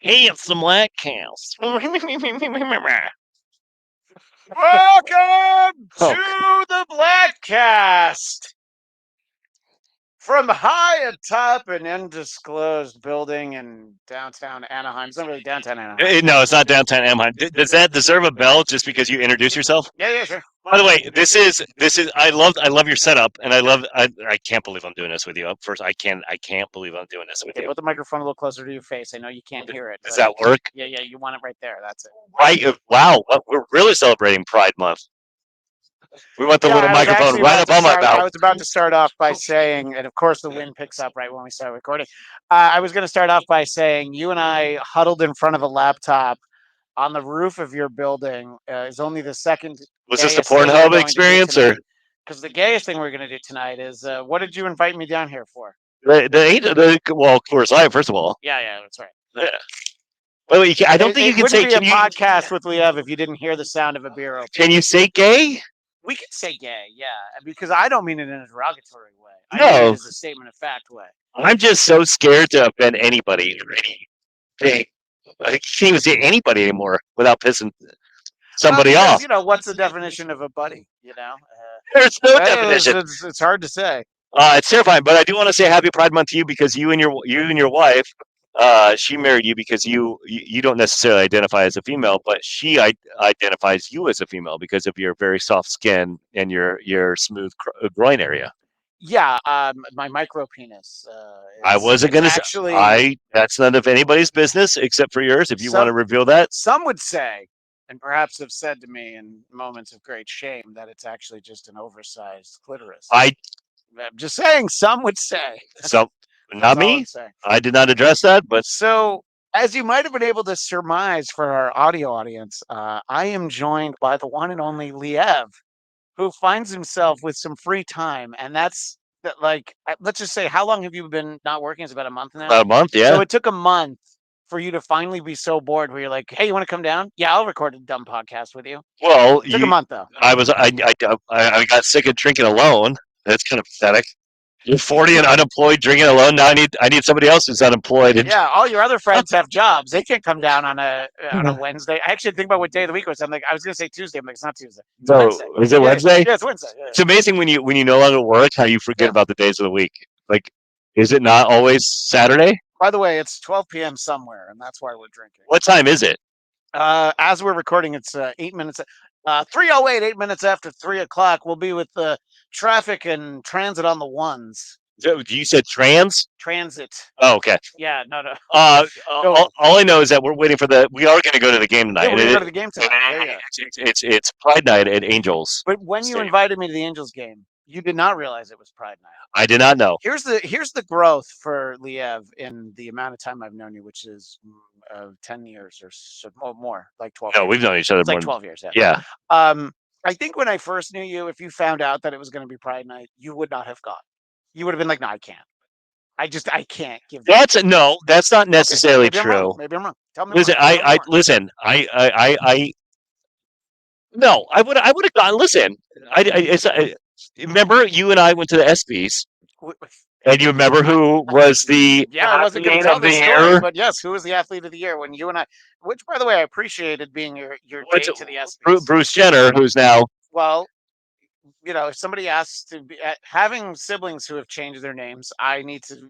Hey, it's the Bladtcast. Welcome Oh, to the Bladtcast from high atop an undisclosed building in downtown Anaheim. It's not really downtown Anaheim. no, it's not downtown Anaheim. Does that deserve a bell just because you introduce yourself? Yeah, sure. By the way, this is. I love your setup, and I can't believe I'm doing this with you. First, I can't believe I'm doing this with Okay, you. put the microphone a little closer to your face. I know you can't hear it, Does but that work? yeah, you want it right there. That's it. Right? Wow, we're really celebrating Pride Month. We want the Yeah, little I was microphone actually right about up to on my start. I mouth. was about to start off by saying, and of course the wind picks up right when we start recording. I was going to start off by saying you and I huddled in front of a laptop on the roof of your building is only the second Was this the gayest thing we're Pornhub going to do experience or tonight. Because the gayest thing we're going to do tonight is what did you invite me down here for? well, of course, I first of all. Yeah, that's right. Yeah. Well, I don't think you It can wouldn't say. be a podcast with Liev if you didn't hear the sound of a beer opening. Can you say gay? We could say gay, yeah, because I don't mean it in a derogatory way. I mean it No, as a statement of fact way. I'm just so scared to offend anybody or anything. I can't even say anybody anymore without pissing Well, somebody because off. what's the definition of a buddy? There's no definition. It's hard to say. It's terrifying, but I do want to say Happy Pride Month to you because you and your wife, she married you because you don't necessarily identify as a female, but she identifies you as a female because of your very soft skin and your smooth groin area. Yeah, my micro penis. I wasn't It's gonna say actually I. That's none of anybody's business except for yours. If you want some to reveal that, some would say, and perhaps have said to me in moments of great shame, that it's actually just an oversized clitoris. I I'm just saying, some would say. so That's not all I'm me. saying. I did not address that, but So, as you might have been able to surmise for our audio audience, I am joined by the one and only Liev, who finds himself with some free time, and that's that. Like, let's just say, how long have you been not working? It's about a month now. about a month, So yeah. it took a month for you to finally be so bored where you're like, "Hey, you want to come down? Yeah, I'll record a dumb podcast with you." Well, It took a month though. I was, I got sick of drinking alone. That's kind of pathetic. You're 40 and unemployed, drinking alone. Now I need somebody else who's unemployed. And Yeah, all your other friends have jobs. They can't come down on a Wednesday. I actually think about what day of the week it was. I'm like, I was gonna say Tuesday. I'm like, it's not Tuesday. It's so, Wednesday. is it Yeah, Wednesday? yeah, it's Wednesday. It's amazing when you no longer work how you forget Yeah. about the days of the week. Like, is it not always Saturday? By the way, it's 12 p.m. somewhere, and that's why we're drinking. What time is it? As we're recording, it's 8 minutes. 3:08, 8 minutes after 3 o'clock. We'll be with the traffic and transit on the ones. You said trans? Transit. Oh, okay. Yeah, no. All, I know is that we're waiting for the. We are going to go to the game tonight. Yeah, we're and gonna it, go to the game and tonight. Yeah. it's Pride Night at Angels But when you Stadium. invited me to the Angels game, you did not realize it was Pride Night. I did not know. Here's the growth for Liev in the amount of time I've known you, which is 10 years or so, more, like 12 No, years. we've known each other It's more like than 12 years, yeah. yeah. I think when I first knew you, if you found out that it was going to be Pride Night, you would not have gone. You would have been like, "No, I can't. I can't give that." No, that's not Okay, necessarily maybe I'm wrong. true. Maybe I'm wrong. Tell me more. Listen, Tell me more. listen. No, I would have gone. Listen, remember you and I went to the ESPYS, W- and you remember who was the Yeah, I wasn't going to athlete tell of the this story, year? but yes, who was the athlete of the year when you and I? Which, by the way, I appreciated being your What's date to the ESPYS. Bruce Jenner, who's now Well, if somebody asks to be having siblings who have changed their names, I need to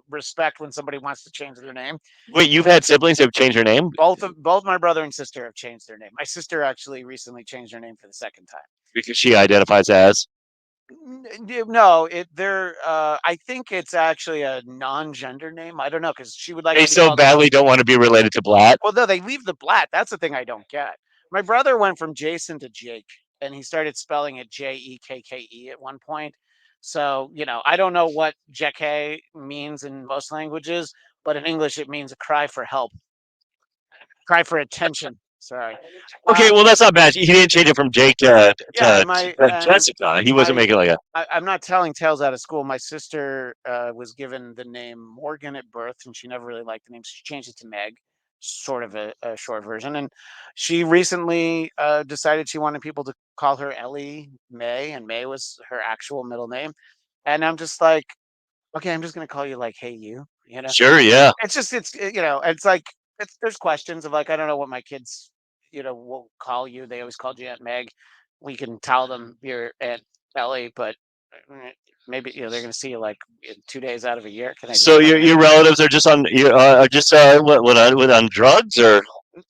respect when somebody wants to change their name. wait. You've had siblings who have changed their name Both my brother and sister have changed their name. My sister actually recently changed her name for the second time. because she identifies as. No, they're I think it's actually a non-gender name. I don't know because she would like They to be so called. badly don't want to be related to Blatt. Well, no, they leave the Blatt. That's the thing I don't get. My brother went from Jason to Jake, and he started spelling it Jekke at one point. So, I don't know what Jekke means in most languages, but in English it means a cry for help, cry for attention. Sorry. Okay, well that's not bad. He didn't change it from Jake Yeah, to Jessica. He wasn't making like a. I'm not telling tales out of school. My sister was given the name Morgan at birth, and she never really liked the name. So she changed it to Meg, sort of a short version. And she recently decided she wanted people to call her Ellie May, and May was her actual middle name. And I'm just like, okay, I'm just gonna call you like, hey, you. Sure, yeah. It's just it's like there's questions of like, I don't know what my kids, will call you. They always called you Aunt Meg. We can tell them you're Aunt Ellie, but maybe they're going to see you like in 2 days out of a year. Can I just So come in? your relatives are just on are just what on drugs or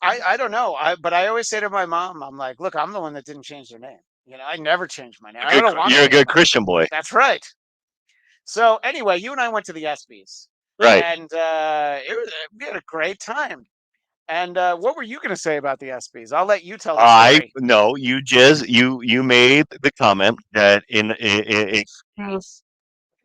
I don't know. But I always say to my mom, I'm like, look, I'm the one that didn't change their name. I never changed my name. I don't want to you're a change good my name. Christian boy, That's right. So anyway, you and I went to the ESPYS, right? and we had a great time. And what were you going to say about the ESPYS? I'll let you tell the I story. no, you just you made the comment that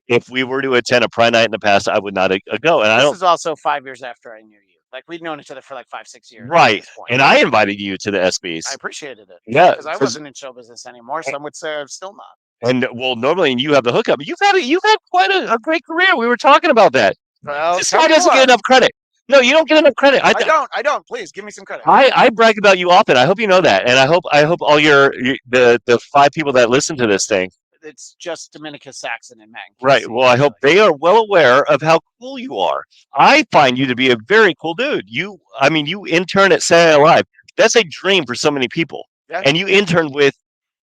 if we were to attend a Pride night in the past, I would not go, and I This don't. is also 5 years after I knew you. Like we'd known each other for like 5, 6 years at Right, this point. and I invited you to the I SBs. appreciated it Yeah, because I 'cause- wasn't in show business anymore. Some would say I'm still not. and well, normally, and you have the hookup. You've had quite a great career. We were talking about that. Well, This tell guy me doesn't get more. enough credit. No, you don't get enough credit. I don't. I don't. Please give me some credit. I brag about you often. I hope you know that, and I hope all the 5 people that listen to this thing. It's just Dominica Saxon and Matt and Right. Casey, Well, I hope actually. they are well aware of how cool you are. I find you to be a very cool dude. I mean, you intern at Saturday Night Live. That's a dream for so many people. Yeah. And you interned with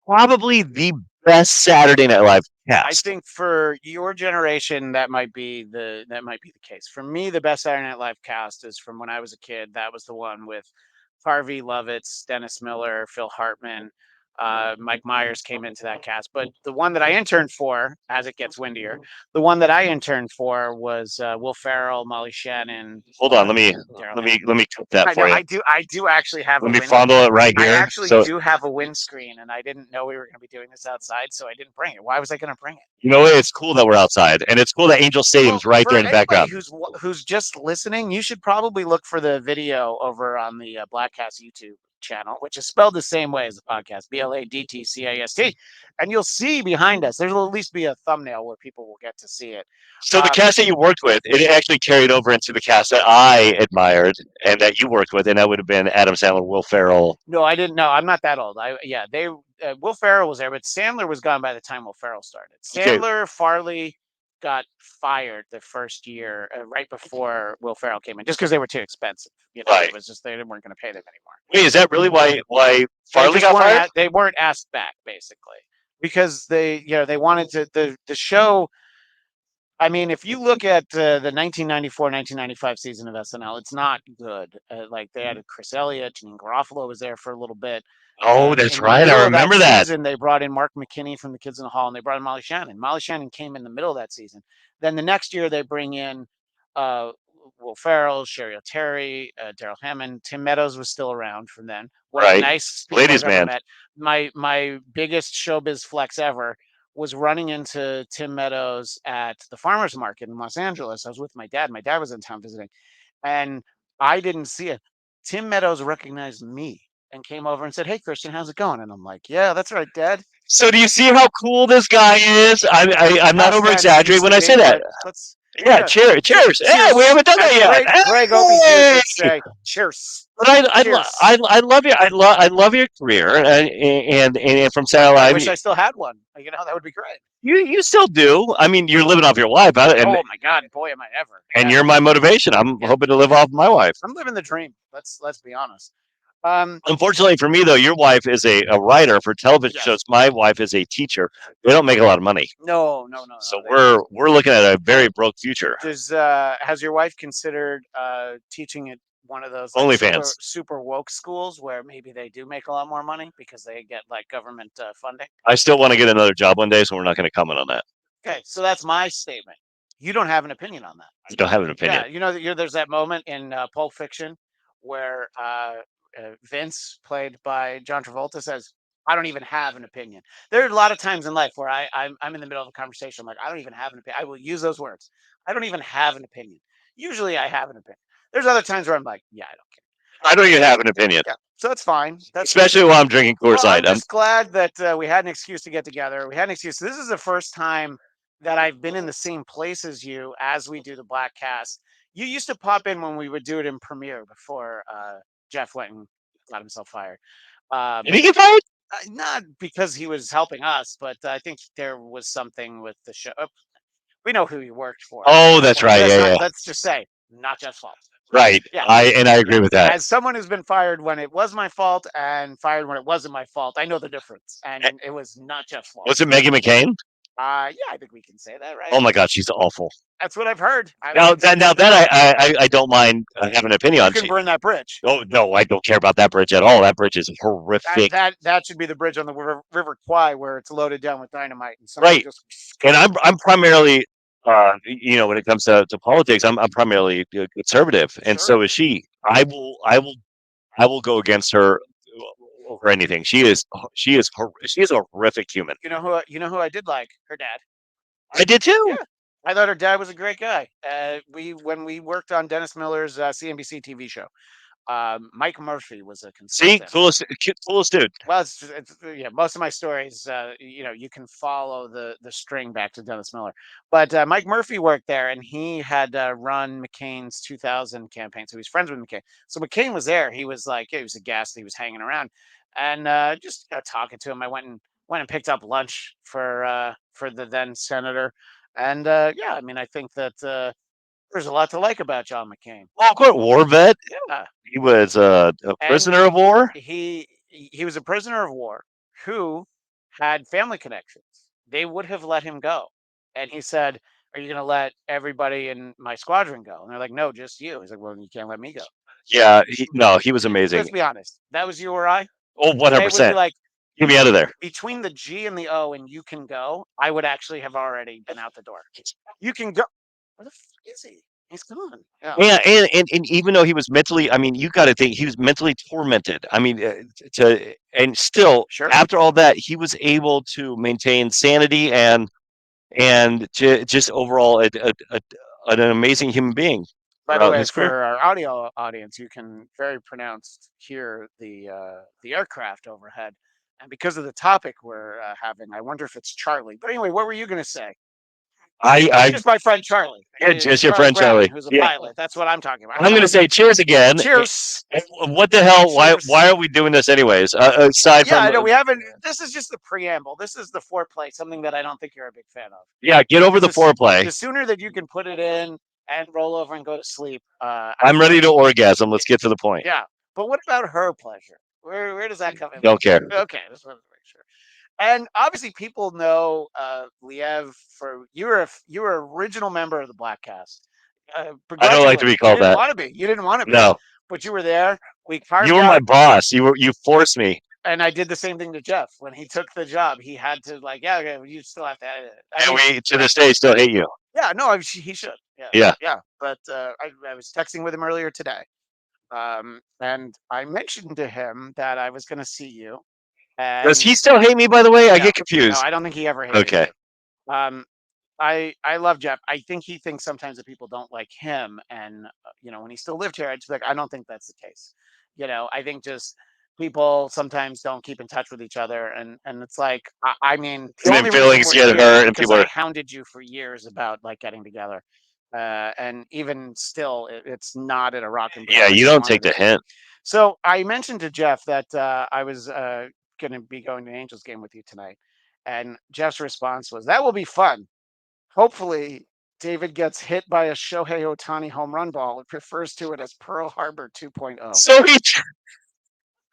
probably the best Saturday Night Live I cast. think for your generation, that might be the case. For me, the best Saturday Night Live cast is from when I was a kid. That was the one with Harvey Lovitz, Dennis Miller, Phil Hartman, Mike Myers came into that cast. But the one that I interned for, as it gets windier, the one that I interned for was Will Ferrell, Molly Shannon, Hold on, Daryl Hannah. let me clip that I know for you. I do actually have a Let me win. fondle it right I here. actually So do have a windscreen, and I didn't know we were going to be doing this outside, so I didn't bring it. Why was I going to bring it? you know what? It's cool that we're outside, and it's cool that Angel Well, Stadium's right there for in the anybody background. who's just listening, you should probably look for the video over on the Bladtcast YouTube channel, which is spelled the same way as the podcast, Bladtcast, and you'll see behind us. There'll at least be a thumbnail where people will get to see it. So the cast that you worked with, it actually carried over into the cast that I admired and that you worked with, and that would have been Adam Sandler, Will Ferrell. No, I didn't know. I'm not that old. They Will Ferrell was there, but Sandler was gone by the time Will Ferrell started. Okay, Sandler, Farley got fired the first year, right before Will Ferrell came in, just because they were too expensive. right. It was just they weren't going to pay them anymore. Wait, is that really why They Farley just got weren't fired? they weren't asked back basically because they wanted to the show. I mean, if you look at the 1994-1995 season of SNL, it's not good. Like they had Chris Elliott, Janine Garofalo was there for a little bit. Oh, that's In the right. I middle of that remember that. season, they brought in Mark McKinney from The Kids in the Hall, and they brought in Molly Shannon. Molly Shannon came in the middle of that season. Then the next year, they bring in uh, Will Ferrell, Sherry O'Terry, Daryl Hammond. Tim Meadows was still around from then. One of the Right. nicest people I've Ladies ever man. met. My biggest showbiz flex ever was running into Tim Meadows at the farmers market in Los Angeles. I was with my dad. My dad was in town visiting, and I didn't see it. Tim Meadows recognized me and came over and said, "Hey, Christian, how's it going?" And I'm like, "Yeah, that's right, Dad." So do you see how cool this guy is? I'm not Past over tense exaggerating used when to I be, say that. but let's Yeah, cheers. Hey, we cheers. haven't done As that the yet. great Greg Ovies Hey! would say, "Cheers, But cheers." I love you. I love your career, and from Saturday I Live, wish I still had one. That would be great. you still do. I mean, you're living off your wife, Oh my God, boy, am I ever! and Yeah, you're my motivation. I'm yeah. hoping to live off my wife. I'm living the dream. Let's be honest. Um, Unfortunately for me, though, your wife is a writer for television shows. yes. My wife is a teacher. They don't make a lot of money, No, no, no, so no. They don't. we're looking at a very broke future. Has your wife considered teaching at one of those like super OnlyFans. super woke schools where maybe they do make a lot more money because they get like government funding? I still want to get another job one day, so we're not going to comment on that. Okay, so that's my statement. You don't have an opinion on that. I don't have an opinion. Yeah, there's that moment in Pulp Fiction where Vince, played by John Travolta, says, "I don't even have an opinion." There are a lot of times in life where I'm in the middle of a conversation. I'm like, I don't even have an opinion. I will use those words. I don't even have an opinion. Usually, I have an opinion. There's other times where I'm like, yeah, I don't care. I don't even have an opinion, Yeah, so that's fine. especially while I'm drinking Coors Well, I'm Light. just glad that we had an excuse to get together. We had an excuse. This is the first time that I've been in the same place as you as we do the Black Cast. You used to pop in when we would do it in Premiere before Jeff went and got himself fired. Did he get fired? Not because he was helping us, but I think there was something with the show. We know who he worked for at Oh, this that's point. right. Yeah, yeah. Let's just say not Jeff's fault. Right. Yeah, I agree yeah. with that. As someone who's been fired when it was my fault and fired when it wasn't my fault, I know the difference, Eh, and it was not Jeff's fault. Was it Megan McCain? Yeah, I think we can say that, Oh right? my God, she's awful. That's what I've heard. I Now mean, that now that I don't mind having an opinion you on. can burn that bridge. Oh no, I don't care about that bridge at all. That bridge is That horrific. that that should be the bridge on the River Kwai where it's loaded down with dynamite and somebody Right. just. And I'm primarily, when it comes to politics, I'm primarily conservative, and Sure. so is she. I will go against her over anything. She is a horrific human. You know who I did like? Her dad. I did too. Yeah. I thought her dad was a great guy. We when we worked on Dennis Miller's CNBC TV show, Mike Murphy was a See, consultant. coolest dude. Well, yeah. Most of my stories, you can follow the string back to Dennis Miller. But Mike Murphy worked there, and he had run McCain's 2000 campaign, so he's friends with McCain. So McCain was there. He was like, yeah, he was a guest. He was hanging around, and just talking to him. I went and picked up lunch for the then senator, and yeah, I mean, I think that there's a lot to like about John McCain. Well, of course, war vet. Yeah, He was a and prisoner of war. he was a prisoner of war who had family connections. They would have let him go. And he said, "Are you going to let everybody in my squadron go?" And they're like, "No, just you." He's like, "Well, you can't let me go." Yeah, no, he was Let's amazing. be honest. That was you or I. Oh, It would be 100%. like Get me out of there. between the G and the O and you can go, I would actually have already been out the door. You can go. Where the fuck is he? He's gone. Yeah. Yeah, and even though he was mentally, I mean, you got to think he was mentally tormented. I mean, and still Sure. after all that, he was able to maintain sanity and just overall an amazing human being By the throughout way, his career. for our audio audience, you can very pronounced hear the aircraft overhead, and because of the topic we're having, I wonder if it's Charlie. But anyway, what were you going to say? I Just my friend Charlie, Yeah, just your Charlie friend Brown, Charlie. who's a Yeah, pilot. That's what I'm talking about. I I'm don't know gonna what. say cheers again. Cheers, And what the hell? Why cheers. are we doing this anyways? Aside Yeah, from I know we haven't. This is just the preamble. This is the foreplay, something that I don't think you're a big fan of. yeah, get over Because the foreplay. the sooner that you can put it in and roll over and go to sleep, I I'm feel ready to orgasm. Let's get to the point. yeah. But what about her pleasure? Where does that come in? Don't care. Okay, just wanted to make sure. And obviously, people know Liev for you were original member of the Bladtcast. I don't like to Begrudgingly, be you called didn't that. want to be. You didn't want to be, No, but you were there. We you carved were my out, boss. You forced me, and I did the same thing to Jeff when he took the job. He had to like, yeah, okay, well, you still have to edit it. I and mean, we to this day still hate you. yeah, no, he should. Yeah, Yeah. yeah. But I was texting with him earlier today, and I mentioned to him that I was going to see you, Does and he still hate me? By the way, I no, get no, confused. I don't think he ever hated Okay. you. Um, I love Jeff. I think he thinks sometimes that people don't like him, and when he still lived here, I just like I don't think that's the case. I think just people sometimes don't keep in touch with each other, and it's like I mean the And then only reason feelings we're get here is hurt, and because people I are. hounded you for years about like getting together, and even still, it's not at a rocking pace Yeah, like you we don't wanted take the it to. hint. So I mentioned to Jeff that I was going to be going to an Angels game with you tonight, and Jeff's response was, "That will be fun. Hopefully, David gets hit by a Shohei Ohtani home run ball and refers to it as Pearl Harbor 2.0." So he.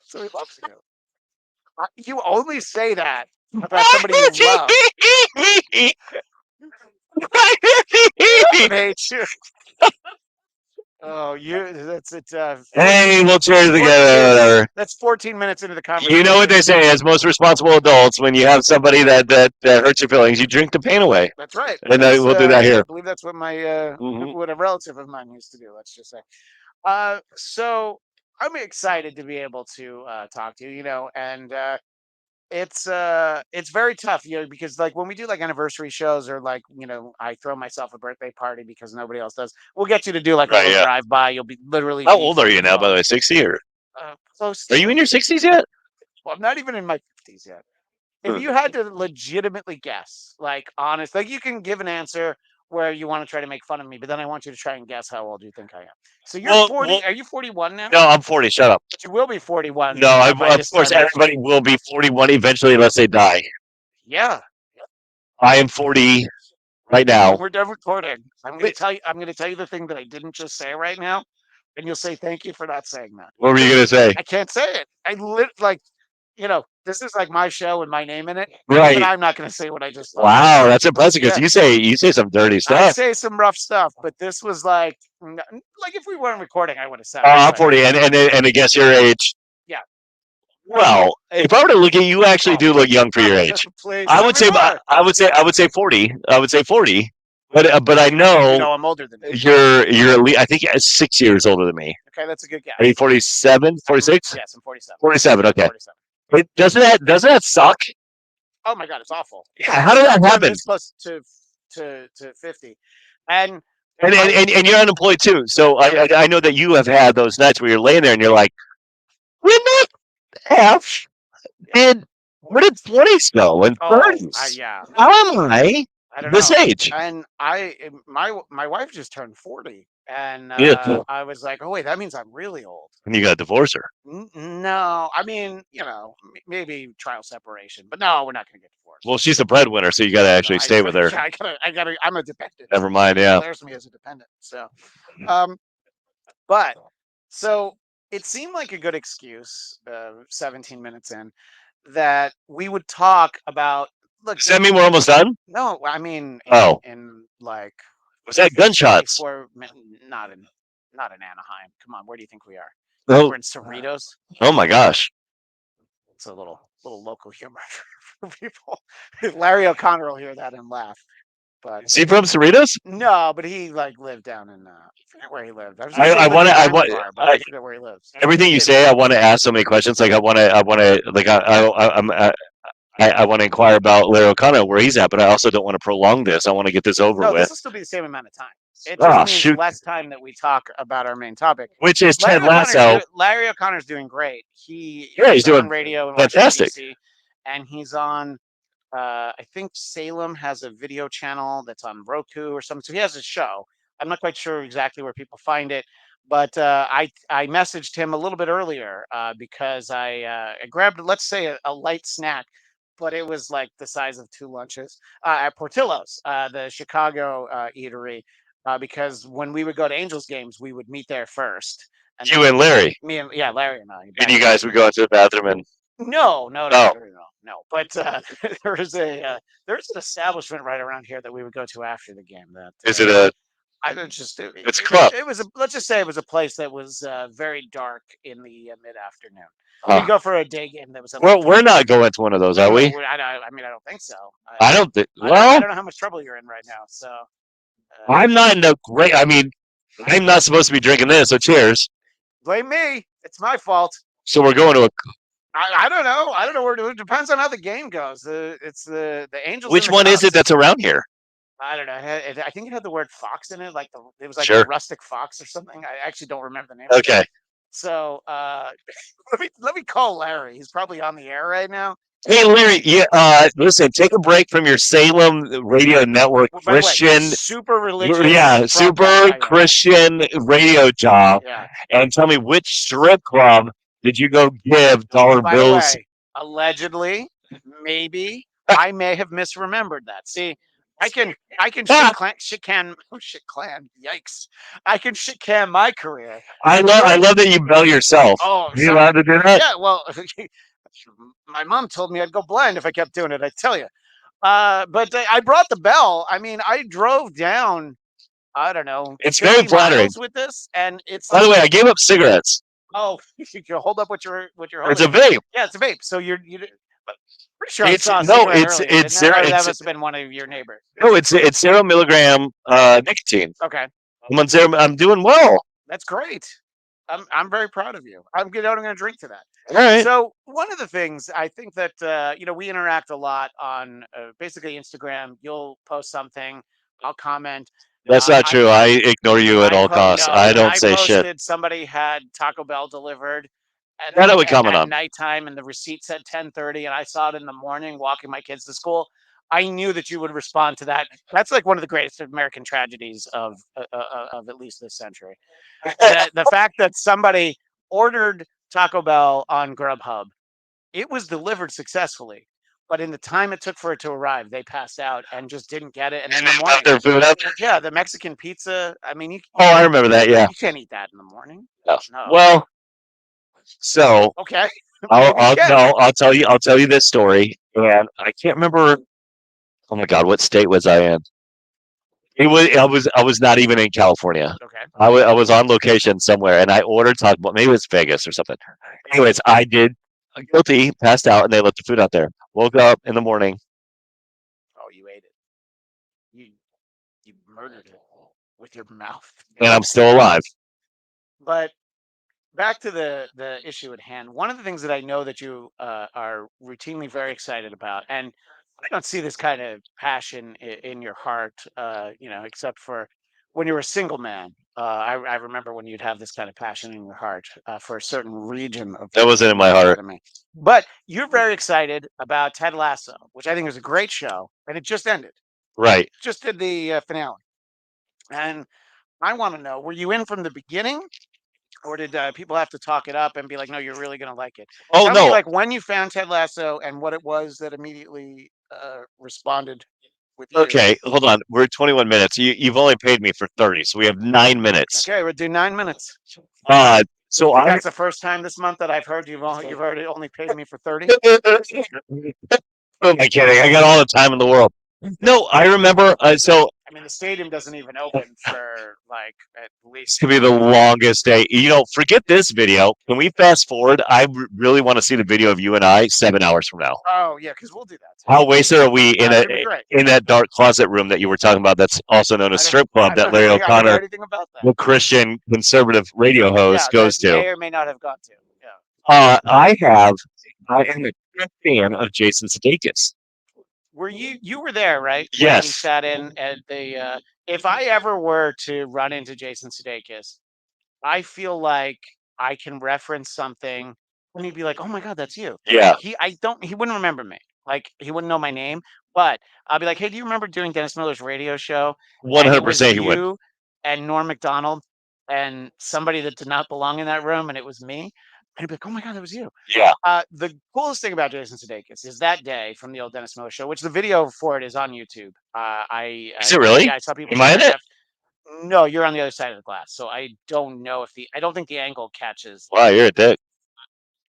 So he loves you. You only say that about somebody you love. He doesn't hate you. Oh, that's it. 14, Hey, we'll cheers together. 14, Whatever. that's 14 minutes into the You know what conversation. they say as most responsible adults, when you have somebody that hurts your feelings, you drink the pain away. That's right. And we'll do that I here. believe that's what my Hmm. what a relative of mine used to do. Let's just say. So I'm excited to be able to talk to you. And it's very tough, because like when we do like anniversary shows or like I throw myself a birthday party because nobody else does. We'll get you to do like a Right, little yeah. drive by. You'll be literally How be old are you now, by the 41, way? 60 or close are to you it. in your 60s yet? Well, I'm not even in my 50s yet. If Hmm. you had to legitimately guess, like honest, like you can give an answer where you want to try to make fun of me, but then I want you to try and guess how old you think I am. So you're Well, 40. Are you 41 now? no, I'm 40. Shut up. But you will be 41 No, by of this course, time next year. everybody will be 41 eventually unless they die. Yeah. I am 40 right When now. we're done recording, I'm going to Wait, tell you. I'm going to tell you the thing that I didn't just say right now. and you'll say thank you for not saying that. What were you gonna say? I can't say it. This is like my show with my name in it. Even Right. I'm not going to say what I just thought. Wow, that's impressive because Yeah, you say some dirty I stuff. say some rough stuff, but this was like if we weren't recording, I would have said Oh, it. I'm But 40, and to guess your age. yeah, Well, if I were to look at you, you actually do look young for your age. please I let would me say, more. I would say 40. I would say 40. But I You know know, I'm older than you. you're at least, I think 6 years older than me. Okay, that's a good Are you guess. 47, 46? Yes, I'm 47. 47. Okay. 47. Doesn't that suck? Oh my god, it's awful. Yeah. How did that I'm happen? this close to 50, and And you're unemployed too. So I know that you have had those nights where you're laying there and you're like, when the F did where did 20s go and oh, 30s? yeah, How am I I don't this know. age? And my wife just turned 40, and Yeah. I was like, oh wait, that means I'm really old. And you got to divorce her. No, I mean, maybe trial separation, but no, we're not going to get divorced. Well, she's the breadwinner, so you got to No, actually stay with her. yeah, I'm a dependent. Never mind. She Yeah. declares me as a dependent. So, um, but so it seemed like a good excuse, 17 minutes in, that we would talk about. Look, Does that mean we're almost done? no, I mean, Oh, in like was that gunshots? 54 minutes, not in Anaheim. Come on, where do you think we are? Oh, We're in Cerritos. oh my gosh. It's a little local humor for people. Larry O'Connor will hear that and laugh. But Is he from Cerritos? no, but he like lived down in I forget where he lived. I was gonna say I he lived want in to. Diamond Bar, but I forget where he lives. Everything you Maybe. say, I want to ask so many questions. Like I want to, like I want to inquire about Larry O'Connor where he's at, but I also don't want to prolong this. I want to get this over No, this with. will still be the same amount of time. It just Ah, means shoot. less time that we talk about our main topic. Which is Ted Lasso. Larry O'Connor's doing great. Yeah, he's He's on doing radio in Washington fantastic. D.C. and he's on. I think Salem has a video channel that's on Roku or something. So he has a show. I'm not quite sure exactly where people find it, but I messaged him a little bit earlier because I grabbed, let's say, a light snack, but it was like the size of two lunches at Portillo's, the Chicago eatery, because when we would go to Angels games, we would meet there first, and You then and Larry. me and yeah, Larry and I. And Back you then. guys would go into the bathroom and No, no, no, oh, no, no, no. But there's an establishment right around here that we would go to after the game. That is it a? I don't just It's corrupt. it was a, let's just say it was a place that was very dark in the mid afternoon. We'd Huh. go for a day game that was at like Well, we're not going to one of those, are no, we? I mean I don't think so. I don't think. I Well, don't know how much trouble you're in right now. So I'm not in the great. I mean, I'm not supposed to be drinking this. So cheers. blame me. It's my fault. So we're going to a. I don't know. I don't know where it depends on how the game goes. It's the Angels and Which the one is it Cubs. that's around here? I don't know. I think it had the word fox in it. It was like the Sure. rustic fox or something. I actually don't remember the name of it. Okay. So let me call Larry. He's probably on the air right now. Hey Larry, yeah. Listen, take a break from your Salem radio network By the way, Christian. super religious. Yeah, super Christian radio job, Yeah. and tell me which strip club did you go give dollar By the bills? way, allegedly, maybe I may have misremembered that. See, I can shit can oh shit clan. Yikes! I can shit can my career. I love that you bell yourself. Oh, Are you allowed to do that? yeah. Well, my mom told me I'd go blind if I kept doing it. I tell you. But I brought the bell. I mean, I drove down. I don't know. It's very 50 flattering. miles with this, and it's. By the way, I gave up cigarettes. Oh, you can hold up what you're holding. It's a vape. Yeah, it's a vape. So but pretty sure It's I saw a no, cigarette it's earlier. it's zero. Or that It's must have been one of your neighbors. no, it's 0 milligram nicotine. Okay, I'm on zero. I'm doing well. that's great. I'm very proud of you. I'm going to drink to that. All right. So one of the things I think that we interact a lot on basically Instagram. You'll post something, I'll comment. That's not I true. I ignore you at all costs. no, I when don't I say shit. posted somebody had Taco Bell delivered That I would comment at on. nighttime and the receipt said 10:30 and I saw it in the morning walking my kids to school. I knew that you would respond to that. That's like one of the greatest American tragedies of at least this century. The fact that somebody ordered Taco Bell on Grubhub, it was delivered successfully, but in the time it took for it to arrive, they passed out and just didn't get it. And then And in they the left morning, their food up. yeah, the Mexican pizza. I mean, Oh, I remember that. Yeah. you can't eat that in the morning. No. No. Well, so Okay, I'll, maybe you I'll can. no, I'll tell you this story, and I can't remember. Oh my God, what state was I in? I was not even in California. Okay. I was on location somewhere, and I ordered Taco Bell. Maybe it was Vegas or something. Anyways, I did guilty, passed out, and they left the food out there. Woke up in the morning, Oh, you ate it. You you murdered it with your mouth. and I'm still alive. But back to the issue at hand. One of the things that I know that you are routinely very excited about, and I don't see this kind of passion in your heart, except for when you were a single man. I remember when you'd have this kind of passion in your heart for a certain region of That wasn't in the my heart. anatomy. But you're very excited about Ted Lasso, which I think is a great show, and it just ended. Right. Just did the finale, and I want to know: were you in from the beginning, or did people have to talk it up and be like, "No, you're really gonna like it"? Oh Tell me, no. like, when you found Ted Lasso and what it was that immediately responded with you. Okay, hold on. We're at 21 minutes. You've only paid me for 30, so we have 9 minutes. Okay, we'll do 9 minutes. So I think I. that's the first time this month that I've heard you've already only paid me for 30. Who am I kidding? I got all the time in the world. No, I remember. So I mean, the stadium doesn't even open for like at this least. could be the longest day. Forget this video. Can we fast forward? I really want to see the video of you and I 7 hours from now. Oh yeah, because we'll do that too. How wasted are we It'd be great. in that dark closet room that you were talking about? That's also known as strip I club that don't Larry know. I didn't hear O'Connor, anything about that. the Christian conservative radio Yeah, host, that goes to. may or may not have got to. Yeah. I am a big fan of Jason Sudeikis. Were you were there, right? When he Yes, sat in at the if I ever were to run into Jason Sudeikis, I feel like I can reference something and he'd be like, "Oh my god, that's you." yeah, He wouldn't remember me. Like he wouldn't know my name, but I'll be like, "Hey, do you remember doing Dennis Miller's radio show?" one And hundred it was percent he would. you and Norm Macdonald and somebody that did not belong in that room and it was me. And he'd be like, "Oh my god, that was you." Yeah, The coolest thing about Jason Sudeikis is that day from the old Dennis Miller show, which the video for it is on YouTube. is it really? Yeah, I saw people Am I in sharing it? it. No, you're on the other side of the glass, so I don't know if I don't think the angle catches. Wow, you're a dick.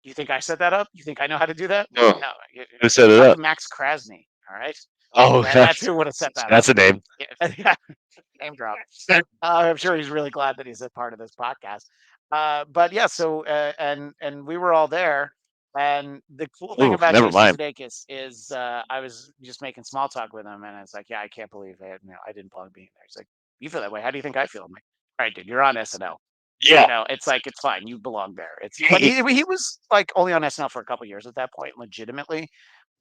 You think I set that up? You think I know how to do that? No, No, who set it talk up? to Max Krasny. All right, Oh, that's who would have set that up. that's a name. Yeah, name drop. I'm sure he's really glad that he's a part of this podcast. But yeah, so and we were all there. And the cool thing Oh, about never Jason mind. Sudeikis is I was just making small talk with him, and it's like, yeah, I can't believe I didn't belong being there. He's like, you feel that way? How do you think I feel? I'm like, all right, dude, you're on SNL. Yeah, It's like it's fine. You belong there. But he, he was like only on SNL for a couple years at that point, legitimately,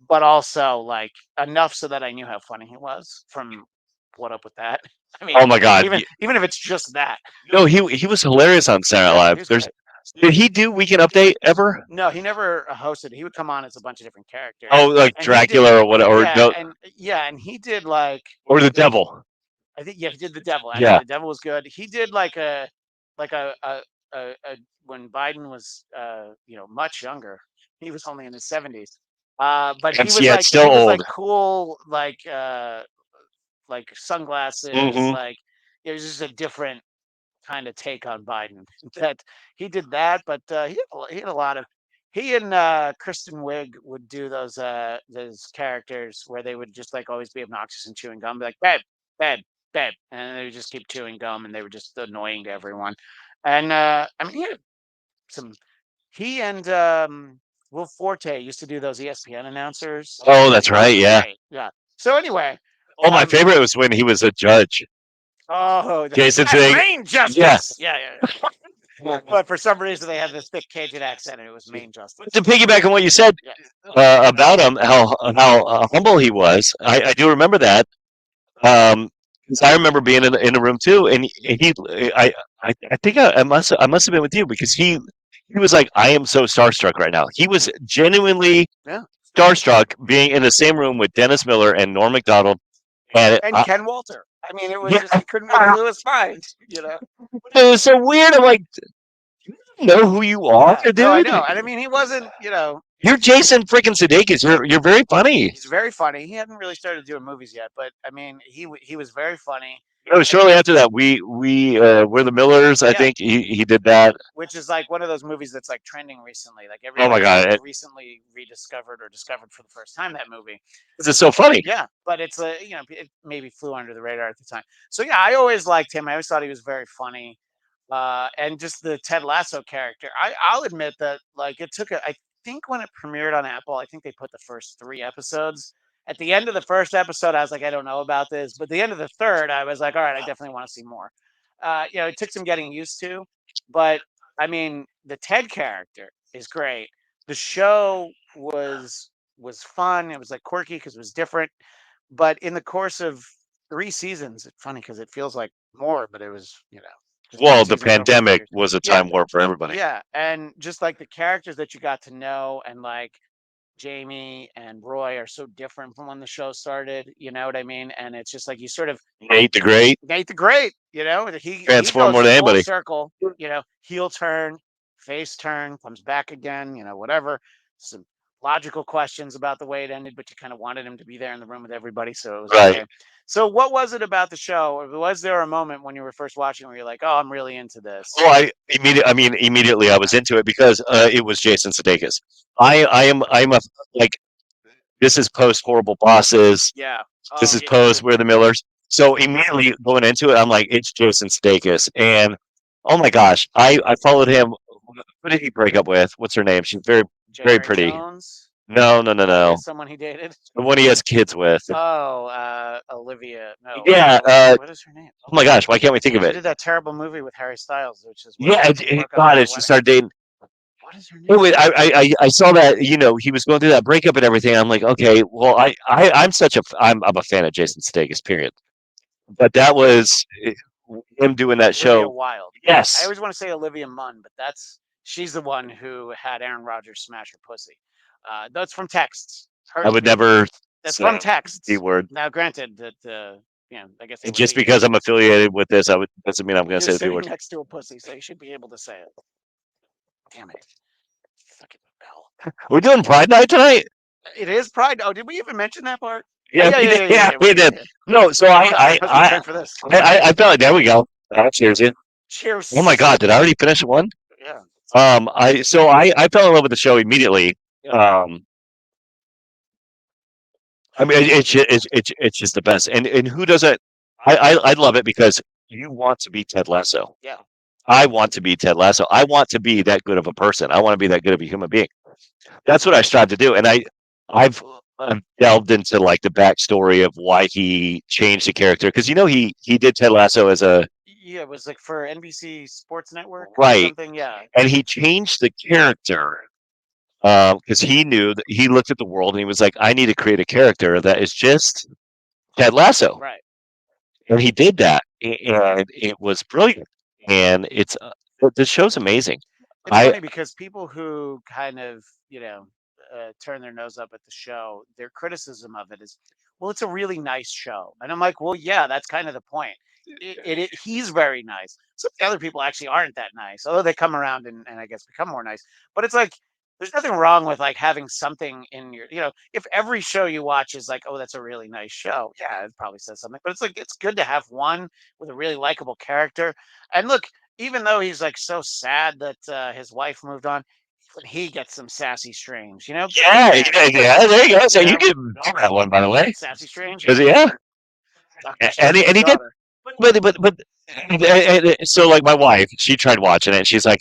but also like enough so that I knew how funny he was from What Up With That. I mean, oh my God. even if it's just that. No, he was hilarious on Saturday Night Yeah, Live. he was There's great. Did he do Weekend Update ever? No, he never hosted. He would come on as a bunch of different characters, Oh, like and he did. Dracula or whatever, or Yeah, no, and he did like or the Devil. I think yeah, he did the devil. Actually, Yeah, the devil was good. He did like a when Biden was much younger. He was only in his 70s. But and yeah, it's still he was like old. cool like sunglasses Hmm. like it was just a different kind of take on Biden. That he did that, but he had a lot of he and Kristen Wiig would do those characters where they would just like always be obnoxious and chewing gum, be like babe, babe, babe, and they would just keep chewing gum, and they were just annoying to everyone. And I mean, some he and Will Forte used to do those ESPN announcers. Oh, that's right. Yeah. Great, yeah. So anyway, Oh, my favorite was when he was a judge. oh, Jason that's saying, Main yeah. Justice. Yeah. But for some reason, they had this thick Cajun accent, and it was Main Justice. To piggyback on what you said Yeah. about him, how humble he was, I do remember that. 'Cause I remember being in a room too, and I think I must have been with you because he was like, I am so starstruck right now. He was genuinely Yeah. starstruck being in the same room with Dennis Miller and Norm Macdonald, and And Ken Walter. I mean, it was yeah, just he couldn't. It blew his mind. it was so weird. I'm like, you know who you are, Yeah. No, I dude. know. And I mean, he wasn't. You're Jason freaking Sudeikis. You're very funny. He's very funny. He hadn't really started doing movies yet, but I mean, he was very funny. Oh, shortly after that, we're the Millers. I Yeah. think he did that. Which is like one of those movies that's like trending recently. Like Oh my everybody's god, like recently rediscovered or discovered for the first time that movie. this is so funny. Yeah, but it's a it maybe flew under the radar at the time. So yeah, I always liked him. I always thought he was very funny. And just the Ted Lasso character. I'll admit that like it took I think when it premiered on Apple, I think they put the first 3 episodes. At the end of the first episode, I was like, I don't know about this. But the end of the third, I was like, all right, I definitely want to see more. It took some getting used to, but I mean, the Ted character is great. The show was fun. It was like quirky because it was different. But in the course of 3 seasons, it's funny because it feels like more, but it was, just three Well, the seasons over 3 pandemic years. was a Yeah, time warp for everybody. yeah, and just like the characters that you got to know, and like Jamie and Roy are so different from when the show started. You know what I mean? And it's just like you sort of Nate the Great Nate the Great. He transformed goes more than full anybody. circle. Heel turn, face turn, comes back again. Whatever. Some logical questions about the way it ended, but you kind of wanted him to be there in the room with everybody, so it was Right. okay. So, what was it about the show? Or was there a moment when you were first watching where you're like, "Oh, I'm really into this"? Well, immediately I was into it because it was Jason Sudeikis. I'm a like this is post Horrible Bosses. Yeah. This Oh, is yeah. post We're the Millers. So immediately going into it, I'm like, it's Jason Sudeikis, and oh my gosh, I followed him. Who did he break up with? What's her name? She's very January pretty. Jones. No, no, no, Oh, he no. has someone he dated. The one he has kids with. Oh, Olivia. No, Yeah. what is her name? Oh my gosh, why can't we think of She it? did that terrible movie with Harry Styles, which is what Yeah. broke up God, their and she wedding. started dating. What is her name? Anyway, I saw that he was going through that breakup and everything. I'm like, okay, well, I'm a fan of Jason Sudeikis. Period. But that was him doing that Olivia show. Wilde. I Yes, always want to say Olivia Munn, but she's the one who had Aaron Rodgers smash her pussy. That's from texts. I would never That's say from the texts. word. Now, granted that I guess they And wouldn't just be because I'm affiliated with this, I would doesn't mean I'm going to you're say the B sitting word. next to a pussy, so you should be able to say it. Damn it. Fucking bell. We're doing Pride Night tonight. It is Pride. Oh, did we even mention that part? Yeah, Yeah, we yeah, did. yeah, yeah, Yeah, yeah. we did. No, so How's your turn for this? I felt like there we go. Cheers, you. Cheers. Oh my God, did I already finish one? Yeah. I fell in love with the show immediately. Um, I mean, it's just the best. And who doesn't? I love it because you want to be Ted Lasso. Yeah. I want to be Ted Lasso. I want to be that good of a person. I want to be that good of a human being. That's what I strive to do. And I've delved into like the backstory of why he changed the character because he did Ted Lasso as a Yeah, it was like for NBC Sports Network or right, something. Yeah. and he changed the character because he knew that he looked at the world and he was like, I need to create a character that is just Ted Lasso, Right. and he did that, and it was brilliant. And the show's amazing. It's I funny because people who kind of, turn their nose up at the show, their criticism of it is, well, it's a really nice show. And I'm like, well, yeah, that's kind of the point. He's very nice. Some of the other people actually aren't that nice, although they come around and I guess become more nice. But it's like, there's nothing wrong with like having something in if every show you watch is like, oh, that's a really nice show. Yeah, it probably says something. But it's like, it's good to have one with a really likable character. And look, even though he's like so sad that his wife moved on, even he gets some sassy strange, yeah, yeah, there you go. So you know, can know that one, by the way. sassy strange, 'Cause, yeah, Dr. and Strange's he did, daughter. but so like my wife, she tried watching it, and she's like,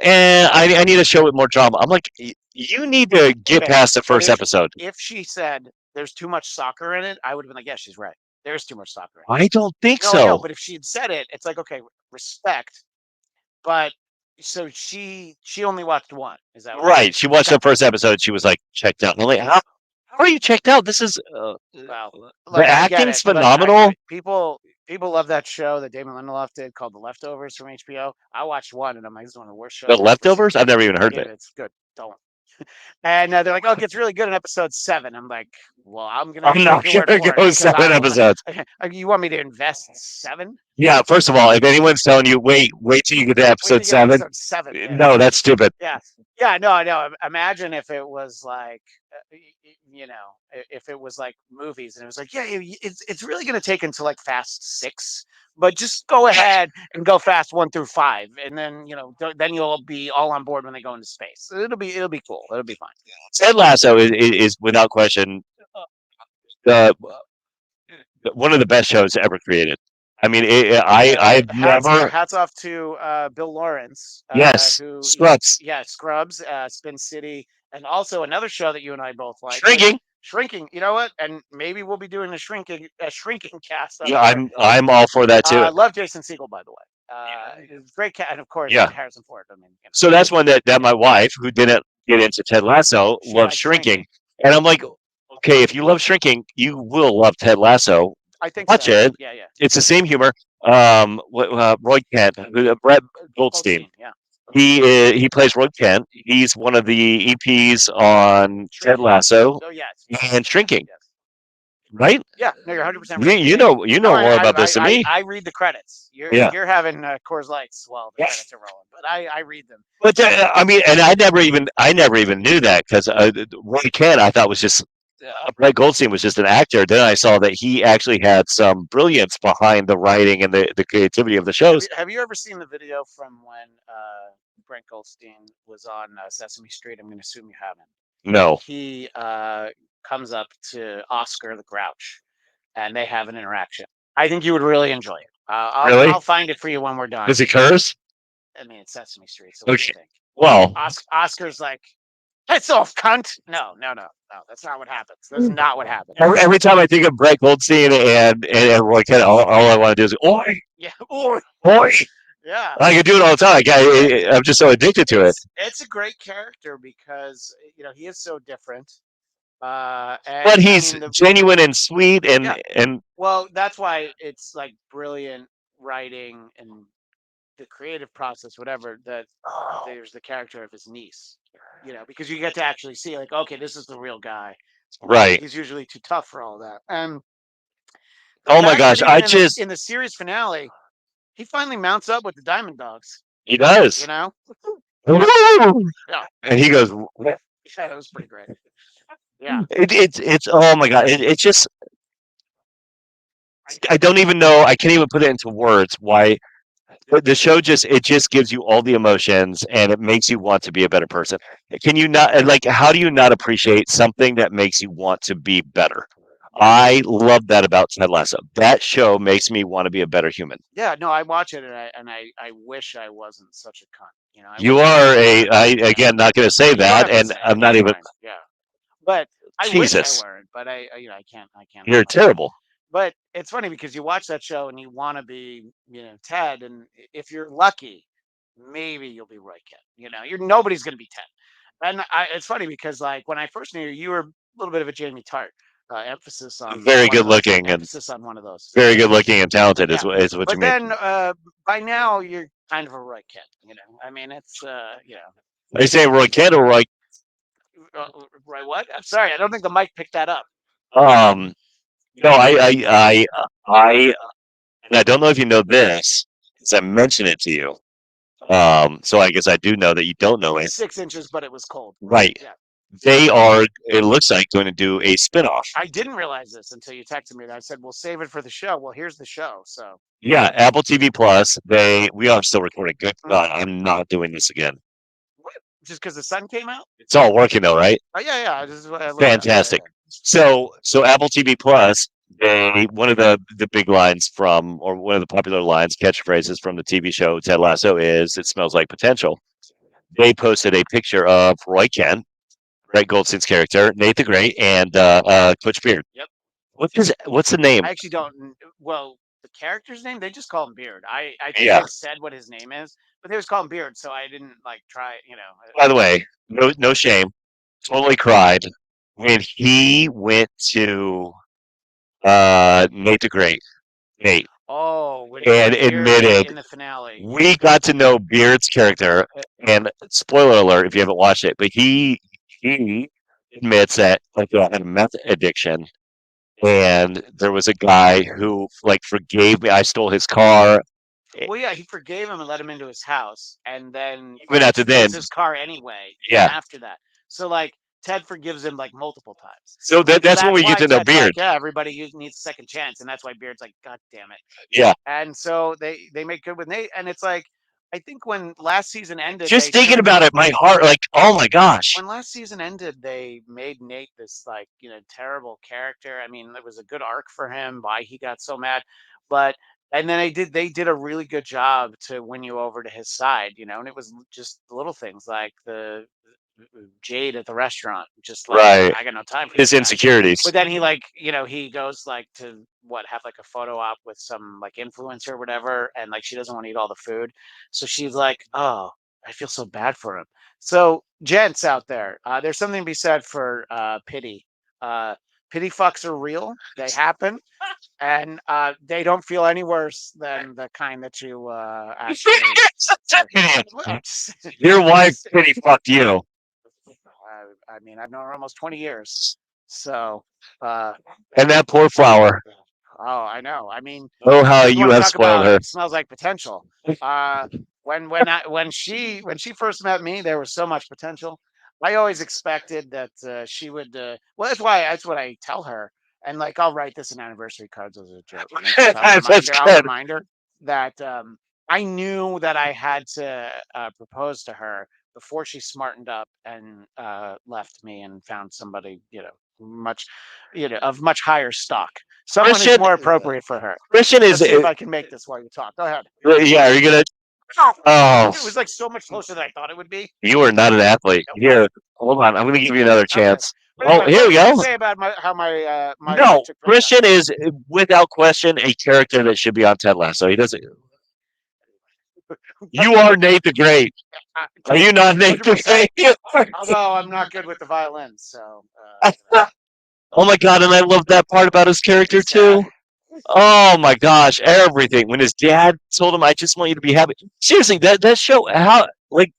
I need a show with more drama. I'm like, you need to get Okay, past the but first episode. if she said there's too much soccer in it, I would have been like, yeah, she's right. There's too much soccer in I don't think it. No, I know, so. but if she had said it, it's like, okay, respect. But so she only watched one. Is that what it Right. is? She watched Okay. the first episode. She was like checked out. I'm like, how are you checked out? This is Well, the look, I get acting's it. Look, phenomenal. people love that show that Damon Lindelof did called The Leftovers from HBO. I watched one and I'm like, this is one of the worst The shows I've ever seen. leftovers. I've never even heard of Dude, it. it's good. Don't. And they're like, oh, it gets really good in episode 7. I'm like, well, I'm gonna I'm not take your word gonna for it go because 7 episodes. you want me to invest 7? Yeah. First of all, if anyone's telling you, wait till you get to Wait till episode you get to 7. episode 7. Yeah. No, that's stupid. Yeah. Yeah, no, I know. Imagine if it was like, if it was like movies and it was like, yeah, it's really going to take until like Fast Six, but just go ahead and go Fast One through Five, and then then you'll be all on board when they go into space. It'll be cool. It'll be fine. Ted Lasso is without question the one of the best shows ever created. I mean, I've never. Hats off to Bill Lawrence, Yes, who Scrubs, yeah, Scrubs, Spin City, and also another show that you and I both like, which Shrinking. Shrinking. You know what? And maybe we'll be doing a shrinking cast up Yeah, here. I'm all for that too. I love Jason Segel, by the way. Great cat, and of course Yeah. Harrison Ford. I mean, So that's one that my wife, who didn't get into Ted Lasso, she loves likes Shrinking, Shrinking. and I'm like, okay, if you love Shrinking, you will love Ted Lasso. I think Watch so. it. Yeah, yeah. It's the same humor. Roy Kent, Brett Goldstein. Goldstein. Yeah. He plays Roy Kent. He's one of the EPs on Ted Shrinking. Lasso Oh yes. and Yes. Shrinking, Yes. right? Yeah, no, you're 100% You right. you And know you don't know worry, more about this than me. I read the credits. You're Yeah. you're having Coors Lights while the credits are rolling, but I read them. But I mean, and I never even knew that because Roy Kent I thought was just Brett Goldstein was just an actor. Then I saw that he actually had some brilliance behind the writing and the creativity of the Have shows. you ever seen the video from when Brent Goldstein was on Sesame Street? I'm going to assume you haven't. No, He comes up to Oscar the Grouch, and they have an interaction. I think you would really enjoy it. I'll really? find it for you when we're done. Does he curse? I mean, it's Sesame Street, so what do you Okay. think? Well, Oscar's like, "Heads off, cunt!" No, no, no, no. That's not what happens. That's not what happens. every time I think of Brett Goldstein and Roy Kent, all I want to do is oi, Yeah. Oh, oi. yeah. I can do it all the time. I'm just so addicted to it. It's a great character because he is so different. But And I he's mean genuine and sweet yeah. and Well, that's why it's like brilliant writing and the creative process, whatever. That there's the character of his niece, because you get to actually see like, okay, this is the real guy. right. He's usually too tough for all that, and the Oh my fact that gosh, even I in this just in the series finale, he finally mounts up with the Diamond Dogs. he You does. know, Woo! yeah, And he goes, yeah, that was pretty great. Yeah, it's oh my god, it's just I don't even know. I can't even put it into words why the show just it just gives you all the emotions and it makes you want to be a better person. Can you not like how do you not appreciate something that makes you want to be better? I love that about Ted Lasso. That show makes me want to be a better human. yeah. No, I watch it and I wish I wasn't such a cunt. I You wish I are wasn't. Yeah. again not going to say You don't that, have to and say it. I'm Yeah, not it's even. fine. Yeah, but I wish I Jesus, weren't. But I can't help you're myself. terrible. But it's funny because you watch that show and you want to be, Ted, and if you're lucky, maybe you'll be Roy Kent. You're nobody's gonna be Ted. And it's funny because like when I first knew you, you were a little bit of a Jamie Tart. Emphasis on Very one good of those. looking and Emphasis on one of those. very good looking and talented Yeah. is what you But mean. then by now you're kind of a Roy Kent. I mean, it's Are you saying Roy Kent or Roy? Roy what? I'm sorry, I don't think the mic picked that up. Um, no, I, and I don't know if you know this because I mentioned it to you. So I guess I do know that you don't It know was it. 6 inches, but it was cold. Right. Yeah. They are, it looks like, going to do a spinoff. I didn't realize this until you texted me. And I said, "We'll save it for the show." Well, here's the show. So, Yeah, Apple TV Plus. We are still recording. Good mhm. God, I'm not doing this again. What? Just because the sun came out? It's all working though, right? Oh yeah, yeah. This is what I looked up. Yeah, yeah, Fantastic. So Apple TV Plus, they one of the big lines from or one of the popular lines, catchphrases from the TV show Ted Lasso is "It smells like potential." They posted a picture of Roy Kent, Greg Goldstein's character, Nate the Great, and Coach Beard. yeah. Yep. What's the name? I actually don't. Well, the character's name they just call him Beard. I think Yeah. they've said what his name is, but they just call him Beard. So I didn't like try. By the way, no shame. Totally cried when he went to Nate the Great, Nate, Oh, when he and met Beard admitted in the finale. we got to know Beard's character. And spoiler alert if you haven't watched it, but he admits that like he had a meth addiction, and there was a guy who like forgave me. I stole his car. Well, yeah, he forgave him and let him into his house, and then Even he after then, steals his car anyway, even yeah. after that. So like Ted forgives him like multiple times, So and so that's when that's we get why to know Ted's Beard. like, yeah, everybody needs a second chance, and that's why Beard's like, God damn it. Yeah. And so they make good with Nate, and it's like I think when last season ended, Just they thinking turned about it, my heart, like, oh my gosh. when last season ended, they made Nate this like terrible character. I mean, it was a good arc for him, why he got so mad, but and then they did a really good job to win you over to his side, and it was just little things like the Jade at the restaurant, just like Right. I got no time for His this guy. insecurities. But then he like he goes like to what have like a photo op with some like influencer or whatever, and like she doesn't want to eat all the food, so she's like, oh, I feel so bad for him. So, gents out there, there's something to be said for pity. Uh, Pity fucks are real; they happen, and they don't feel any worse than the kind that you actually. Well, Your wife just, pity fucked you. I mean, I've known her almost 20 years, so. Uh, And that poor flower. oh, I know. I mean, Oh, how you you want to have talk spoiled about her. smells like potential. Uh, when she first met me, there was so much potential. I always expected that she would. Well, that's what I tell her, and like I'll write this in anniversary cards as a joke. And just I'll That's remind her. I'll good. remind her that I knew that I had to propose to her before she smartened up and left me and found somebody much of much higher stock, someone who's Christian, more appropriate for her. Christian Let's is, see if I can make this while you talk. Go ahead. yeah, are you gonna, oh, It was like so much closer than I thought it would be. you are not an athlete. What? Here, hold on. I'm gonna give you another Okay. chance. But Oh, anyway, here what we were you going go. to say about how my wife No, took breakup? Christian is without question a character that should be on Ted Lasso. He doesn't. You are Nate the Great. Are you not Nate the 100%. Great? Although I'm not good with the violin, so Oh my god, and I love that part about his character his dad. too. Oh my gosh, everything. When his dad told him, "I just want you to be happy." Seriously, that show, how like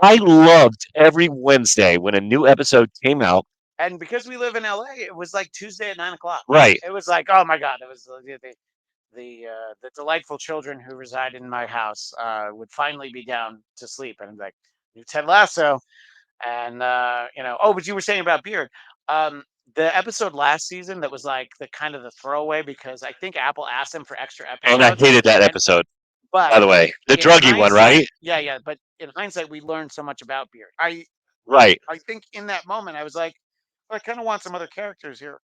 I loved every Wednesday when a new episode came out. And because we live in LA, it was like Tuesday at 9 o'clock. Right. It was like, oh my god, it was the delightful children who reside in my house would finally be down to sleep, and I'm like, Ted Lasso, and oh, but you were saying about Beard. Um, the episode last season that was like the kind of the throwaway because I think Apple asked him for extra And I episodes, hated that and episode, by but the way. The in druggy one, hindsight, right? yeah, yeah, but in hindsight, we learned so much about Beard. Right. I think in that moment I was like, I kind of want some other characters here.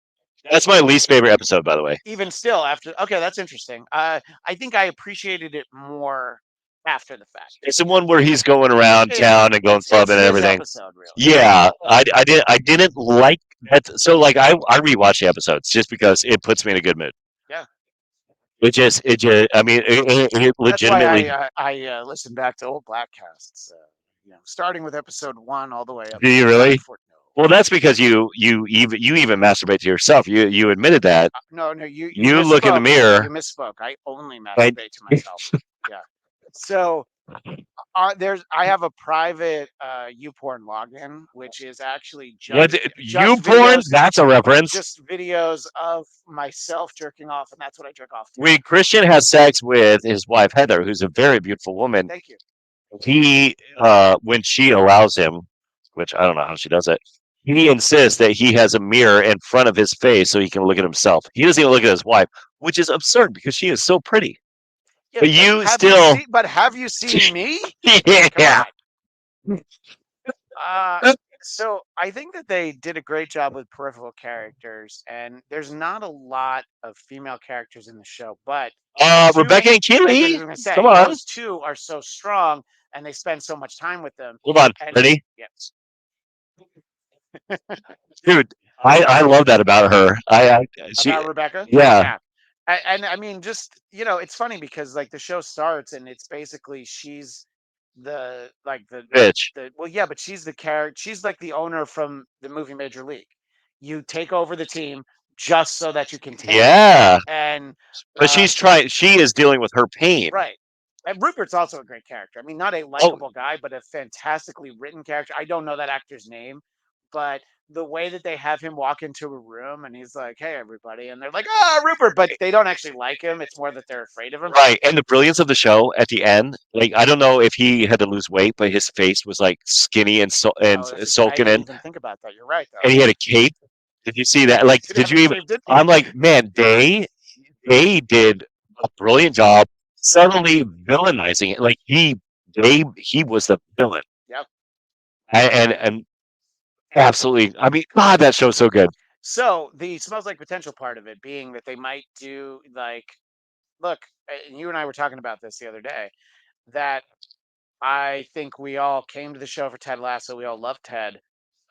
That's my least favorite episode, by the way. Even still, after okay, that's interesting. I think I appreciated it more after the fact. It's the one where he's going around Yeah, town and going it's clubbing and his everything. episode, really. Yeah, I didn't like that. So like I rewatch the episodes just because it puts me in a good mood. Yeah, It just I mean it that's why legitimately. I listen back to old Bladtcasts. Starting with episode 1 all the way up Do to you episode really? 4. Well, that's because you even masturbate to yourself. You admitted that. No, you You look in the misspoke. mirror You misspoke. I only and masturbate to myself. Yeah. So I have a private YouPorn login, which is actually what you just porn? videos, That's a reference. just videos of myself jerking off, and that's what I jerk off to. When Christian has sex with his wife Heather, who's a very beautiful woman, Thank you. he when she allows him, which I don't know how she does it, he insists that he has a mirror in front of his face so he can look at himself. He doesn't even look at his wife, which is absurd because she is so pretty. Yeah, But but you have you still, seen? But have you seen me? Come yeah. on. Uh, so I think that they did a great job with peripheral characters, and there's not a lot of female characters in the show, but the Rebecca two, and I was Keely, going to come say, on, those two are so strong, and they spend so much time with them. hold on, And ready, yeah, dude. I love that about her. She, about Rebecca, yeah, yeah, and I mean, just it's funny because like the show starts, and it's basically she's the like bitch, the well, yeah, but she's the character. She's like the owner from the movie Major League. You take over the team just so that you can tank, yeah. and But uh, she's trying. She is dealing with her pain. right. And Rupert's also a great character. I mean, not a Oh, likable guy, but a fantastically written character. I don't know that actor's name, but the way that they have him walk into a room and he's like, "Hey, everybody," and they're like, "Ah, Rupert," but they don't actually like him. It's more that they're afraid of him. Right, and the brilliance of the show at the end, like I don't know if he had to lose weight, but his face was like skinny and Oh, I sulking didn't in, even think about that. You're right, though. and he had a cape. Did you see that? Like, Did did have you a even? cape, didn't he? I'm like, man, they did a brilliant job subtly villainizing it. Like he was the villain, Yep. and absolutely. I mean, God, that show's so good. So the smells like potential part of it being that they might do like, look, and you and I were talking about this the other day, that I think we all came to the show for Ted Lasso. We all love Ted,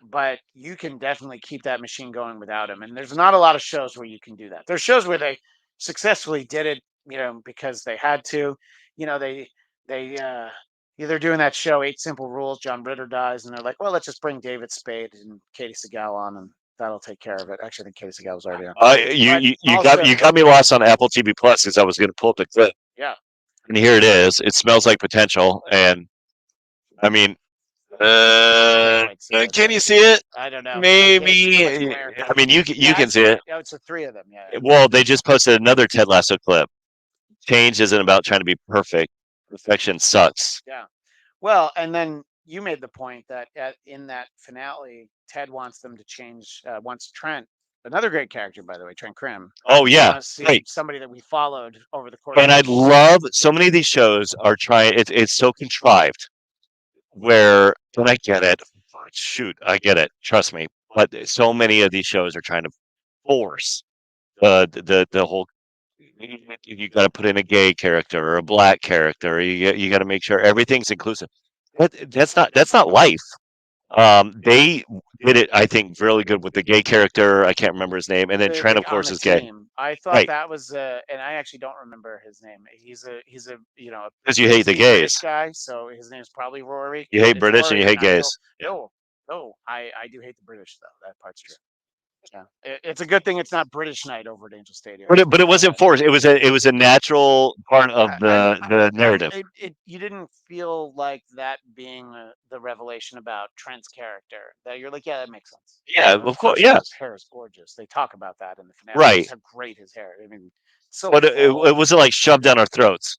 but you can definitely keep that machine going without him. And there's not a lot of shows where you can do that. There's shows where they successfully did it, because they had to. You know, they they're doing that show Eight Simple Rules. John Ritter dies, and they're like, well, let's just bring David Spade and Katie Segal on, and that'll take care of it. Actually, I think Katie Segal was already on. You, But you you got also, you got me lost on Apple TV Plus because I was going to pull up the clip, yeah, and here it is. It smells like potential, and I mean, can't quite see it. can you see it? I don't know. I can't. It's too much Maybe. glare. I mean, you Yeah, I can see see it. it. Oh, it's the three of them. Yeah. Well, they just posted another Ted Lasso clip. Change isn't about trying to be perfect. Perfection sucks. Yeah. Well, and then you made the point that in that finale, Ted wants them to change. Wants Trent, another great character, by the way, Trent Krim. Oh They yeah, want to see right. somebody that we followed over the course And of I the show. love so many of these shows are trying. It's so contrived. Where and I get it. Shoot, I get it. Trust me. But so many of these shows are trying to force the whole. You got to put in a gay character or a black character. You got to make sure everything's inclusive. That's not life. They did it, I think, really good with the gay character. I can't remember his name, and then Trent, of On course, the is gay, team, I thought right? that was, and I actually don't remember his name. He's a Because a you hate the pasty British gays, guy, so his name's probably Rory. you hate It's British, and you Rory, hate not Bill. gays. No, no, I do hate the British though. That part's true. Yeah, it's a good thing it's not British night over at Angel Stadium. I'll But put it it that wasn't way. forced. It was a natural part of And the narrative. you didn't feel like that being the revelation about Trent's character, that you're like, yeah, that makes sense. Yeah, of course. First of all, Yeah, his hair is gorgeous. They talk about that in the finale, just right. how great his hair. I mean, so But it full. wasn't like shoved down our throats,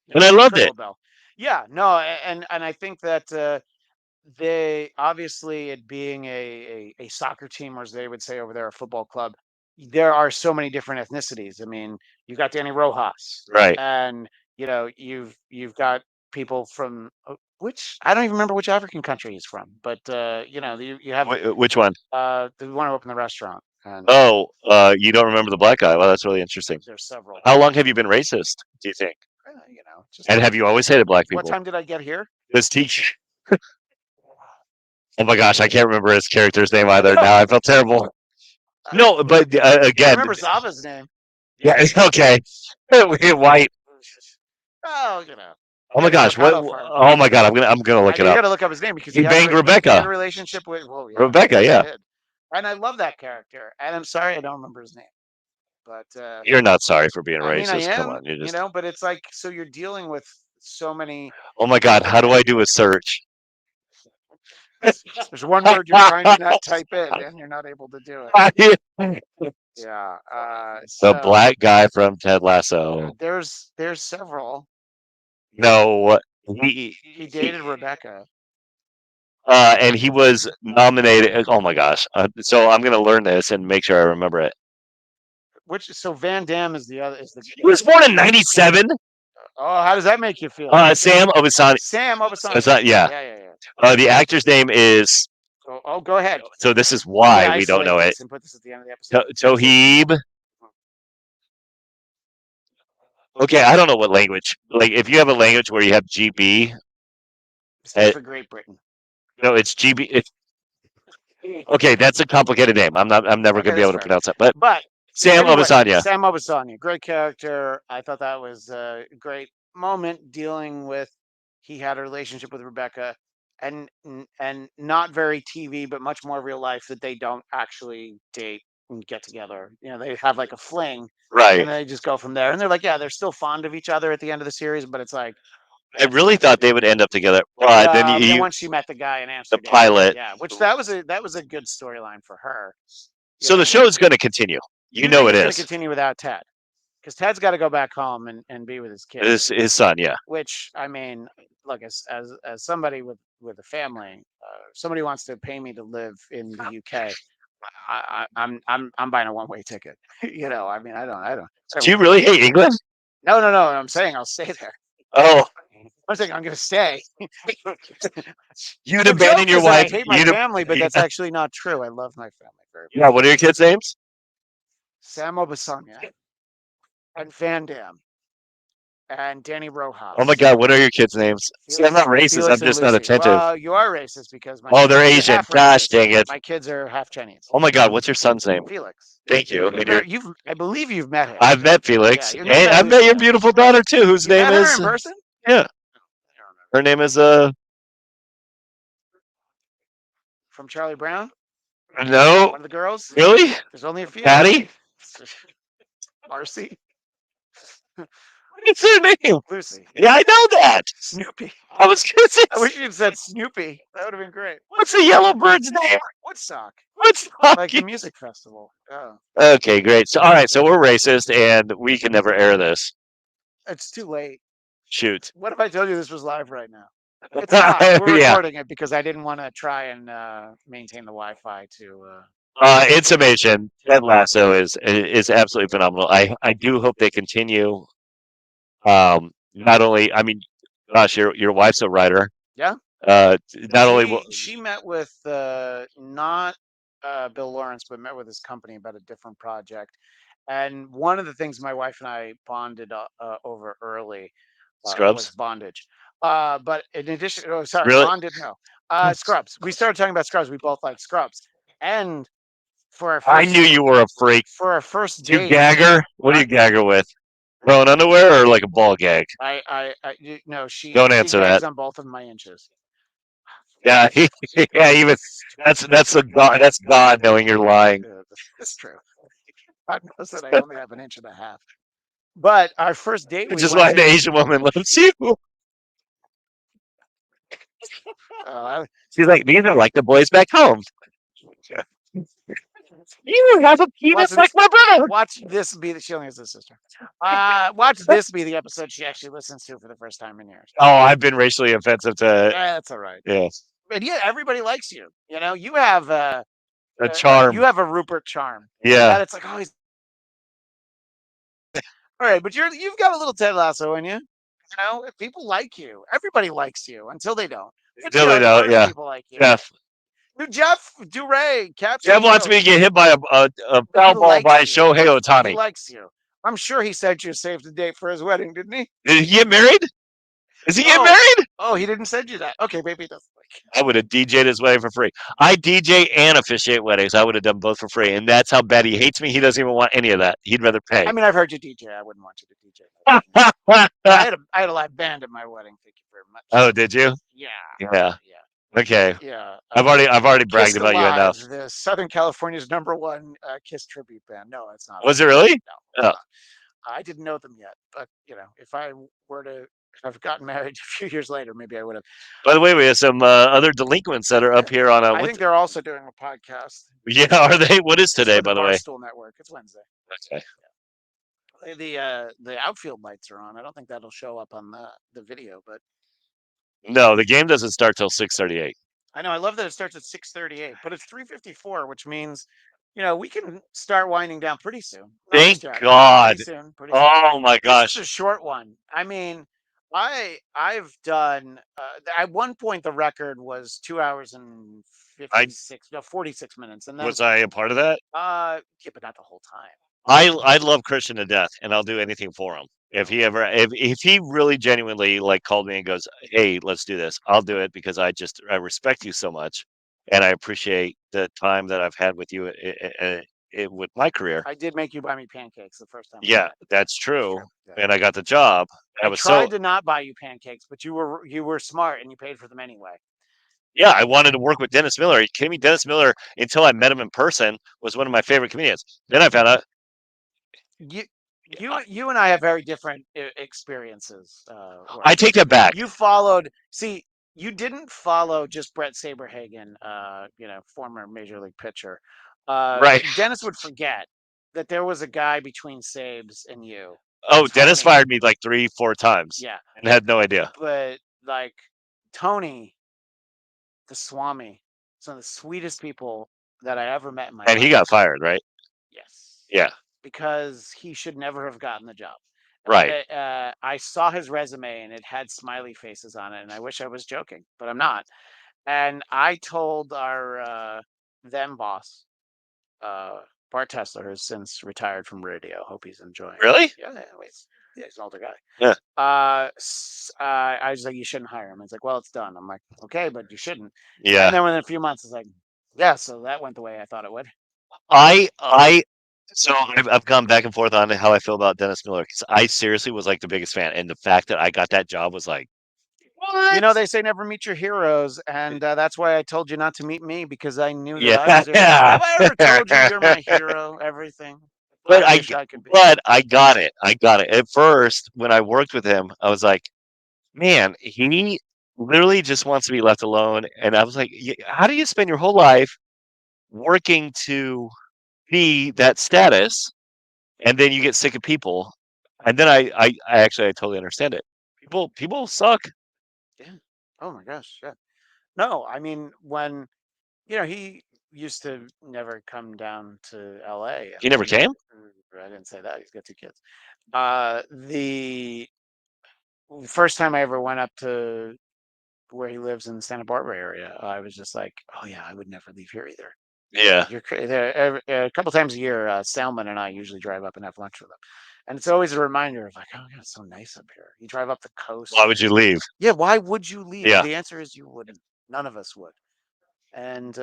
Yeah, and I loved it. Trickle Bell. Yeah, no, and I think that they obviously, it being a soccer team, or as they would say over there, a football club, there are so many different ethnicities. I mean, you've got Danny Rojas, Right. and you've got people from, which I don't even remember which African country he's from, but you have Which one? the one who opened the restaurant, and Oh, you don't remember the black guy? Well, that's really interesting. there's several. How long have you been racist? Do you think? Just And have you always hated black what people? time did I get here? This teacher. Oh my gosh, I can't remember his character's name either. Now I felt terrible. No, but I again, remember Zava's name. yeah, it's okay. White. Oh, Oh he my had an gosh, what? avocado farm. Oh my god, I'm gonna look it You up. got to look up his name because He banged he had Rebecca. a relationship with. Well, yeah, Rebecca, he yeah. did, and I love that character. And I'm sorry I don't remember his name, but You're not sorry for being I mean I racist. Come am, on, you just. but it's like, so you're dealing with so many Oh my god, how do different. I do a search? There's one word you're trying to not type in, and you're not able to do it. Yeah. The So black guy from Ted Lasso. there's several. No, He dated Rebecca. and he was nominated. Oh my gosh! So I'm gonna learn this and make sure I remember it. So Van Damme is the other, is the. He was born in '97. Oh, how does that make you feel? Sam Obasani. Sam Obasanya. Yeah. Yeah, yeah, yeah. The actor's name is. Go ahead. So this is Let me why we don't isolate know it. this and put this at the end of the episode. Toheeb. Okay, I don't know what language. Like, if you have a language where you have GB, Stands for Great Britain. no, it's GB. Okay, that's a complicated name. I'm never Okay, gonna be that's able to fair. pronounce it. But But Sam anyway, Obasanya. Sam Obasanya, great character. I thought that was a great moment dealing with. He had a relationship with Rebecca, and not very TV, but much more real life. That they don't actually date and get together. They have like a fling, and Right. they just go from there. And they're like, yeah, they're still fond of each other at the end of the series, but it's like, I really thought they would end up together, but then Then you once she met the guy in the Amsterdam, pilot. yeah, which that was a good storyline for her. So the show is going to continue. You You know think it it's going to is. continue without Ted? Because Ted's got to go back home and be with his kids. His son, yeah. Which I mean, look, as somebody with a family, somebody wants to pay me to live in the UK. I'm buying a one-way ticket. I mean, I don't. Do you really hate England? No. I'm saying I'll stay there. Oh, I'm saying I'm going to stay. you'd The abandon joke your is that I wife. hate my family, but that's actually not true. I love my family very much. Yeah. What are your kids' names? Sam Obasanya and Van Dam and Danny Rojas. Oh my God, what are your kids' names? See, I'm not racist. Felix I'm and just not Lucy. attentive. Well, you are racist because Oh, they're you're Asian. half Gosh, racist. dang it. My kids are half Chinese. Oh my God, what's your son's name? Felix. Thank you. I believe you've met him. I've met Felix. Yeah, you've And met I've met your Lucia. beautiful daughter too, whose You name met her is in person? yeah. Her name is From Charlie Brown? no, One of the girls? really? There's only a few. Patty? Marcy? What's her name? Lucy. Yeah, I know that. Snoopy. I was gonna say, I wish you'd said Snoopy. That would have been great. what's the yellow bird's name? Woodstock. What's Like the music festival. Oh. Okay, great. So all right, so we're racist and we can never air this. It's too late. Shoot. What if I told you this was live right now? It's not. We're Yeah. recording it because I didn't want to try and maintain the Wi-Fi to. In summation, Ted Lasso is absolutely phenomenal. I do hope they continue. Not only, I mean, gosh, your wife's a writer. Yeah. Not only She met with not Bill Lawrence, but met with his company about a different project. And one of the things my wife and I bonded over early was Scrubs. bondage. But in addition, oh, sorry, Really? bonded, no. Scrubs. We started talking about Scrubs. We both like Scrubs. And for our I first, knew you were a freak. for our first You date, gagger? What do you gagger with? Thrown underwear or like a ball gag? no, she Don't answer gags that. on both of my inches. Yeah, yeah. Even that's God knowing you're lying. That's true. God knows that I only have an inch and a half. But our first date, Which we is went why the Asian woman loves you. to. She's like, these are like the boys back home. You have a penis like my brother. Watch this be the. She only has a sister. Watch this be the episode she actually listens to for the first time in years. Oh, I've been racially offensive to. That's all right. Yeah. But yeah, everybody likes you. You have A charm. You have a Rupert charm. Yeah. That it's like, oh, he's all right, but you've got a little Ted Lasso in you. If people like you. Everybody likes you until they don't. Until they don't, yeah. People like you. Jeff. Jeff Duray, Jeff wants me to get hit by a foul ball by Shohei Ohtani. He likes you. I'm sure he sent you a save the date for his wedding, didn't he? Did he get married? Is he get married? Oh, he didn't send you that. Okay, maybe he doesn't like I would have DJ'd his wedding for free. I DJ and officiate weddings. I would have done both for free. And that's how bad he hates me. He doesn't even want any of that. He'd rather pay. I mean, I've heard you DJ. I wouldn't want you to DJ. I had a live band at my wedding. Thank you very much. Oh, did you? Yeah. Yeah. Okay. Yeah. I've already bragged about you enough. The Southern California's #1 Kiss tribute band. No, it's not. Was it really? No. Oh. I didn't know them yet, but if I were to have gotten married a few years later, maybe I would have. By the way, we have some other delinquents that are up here on a. I think they're also doing a podcast. Yeah, are they? What is today, by the way? Barstool Network. It's Wednesday. Okay. The outfield lights are on. I don't think that'll show up on the video, but no, the game doesn't start till 6:38. I know. I love that it starts at 6:38, but it's 3:54, which means we can start winding down pretty soon. Thank God. Pretty soon. Oh my gosh. This is a short one. I mean, I've done at one point the record was 2 hours and 46 minutes, and then was I a part of that? Yeah, but not the whole time. I love Christian to death, and I'll do anything for him. If he really genuinely called me and goes, "Hey, let's do this," I'll do it because I respect you so much, and I appreciate the time that I've had with you with my career. I did make you buy me pancakes the first time. Yeah, that's true, and I got the job. I tried to not buy you pancakes, but you were smart and you paid for them anyway. Yeah, I wanted to work with Dennis Miller. Are you kidding me? Dennis Miller, until I met him in person, was one of my favorite comedians. Then I found out You and I have very different experiences. I Working. take that back. You followed. See, you didn't follow just Brett Saberhagen, former major league pitcher. Right. Dennis would forget that there was a guy between Sabes and you, Oh, Dennis Tony. fired me like 3, 4 times Yeah, and had no idea. but like Tony, the Swami, some of the sweetest people that I ever met in my And he life. got fired, right? Yes, Yeah. because he should never have gotten the job. Right. I saw his resume and it had smiley faces on it, and I wish I was joking, but I'm not. And I told our then boss, uh, Bart Tesler, who's since retired from radio. Hope he's enjoying it. Really? Yeah, he's an older guy. Yeah. I was like, you shouldn't hire him. He's like, well, it's done. I'm like, okay, but you shouldn't. And Yeah. then within a few months, it's like, yeah, so that went the way I thought it would. I so I've gone back and forth on how I feel about Dennis Miller because I seriously was like the biggest fan, and the fact that I got that job was like, You what? know, they say never meet your heroes, and that's why I told you not to meet me because I knew that Yeah, I was a hero. yeah. Have I ever told you you're my hero? Everything. I But wish I could be. I got it. I got it. At first, when I worked with him, I was like, man, he literally just wants to be left alone. And I was like, how do you spend your whole life working to be that status, and then you get sick of people? And then I totally understand it. People suck. Yeah. Oh my gosh. Yeah. No, I mean when he used to never come down to L.A. He and never came. I didn't say that. He's got two kids. The first time I ever went up to where he lives in the Santa Barbara area, I was just like, oh yeah, I would never leave here either. Yeah. A couple times a year, Salman and I usually drive up and have lunch with him, and it's always a reminder of like, oh yeah, it's so nice up here. You drive up the Why coast, would you and leave? yeah, why would you leave? Yeah. The answer is you wouldn't. None of us would. And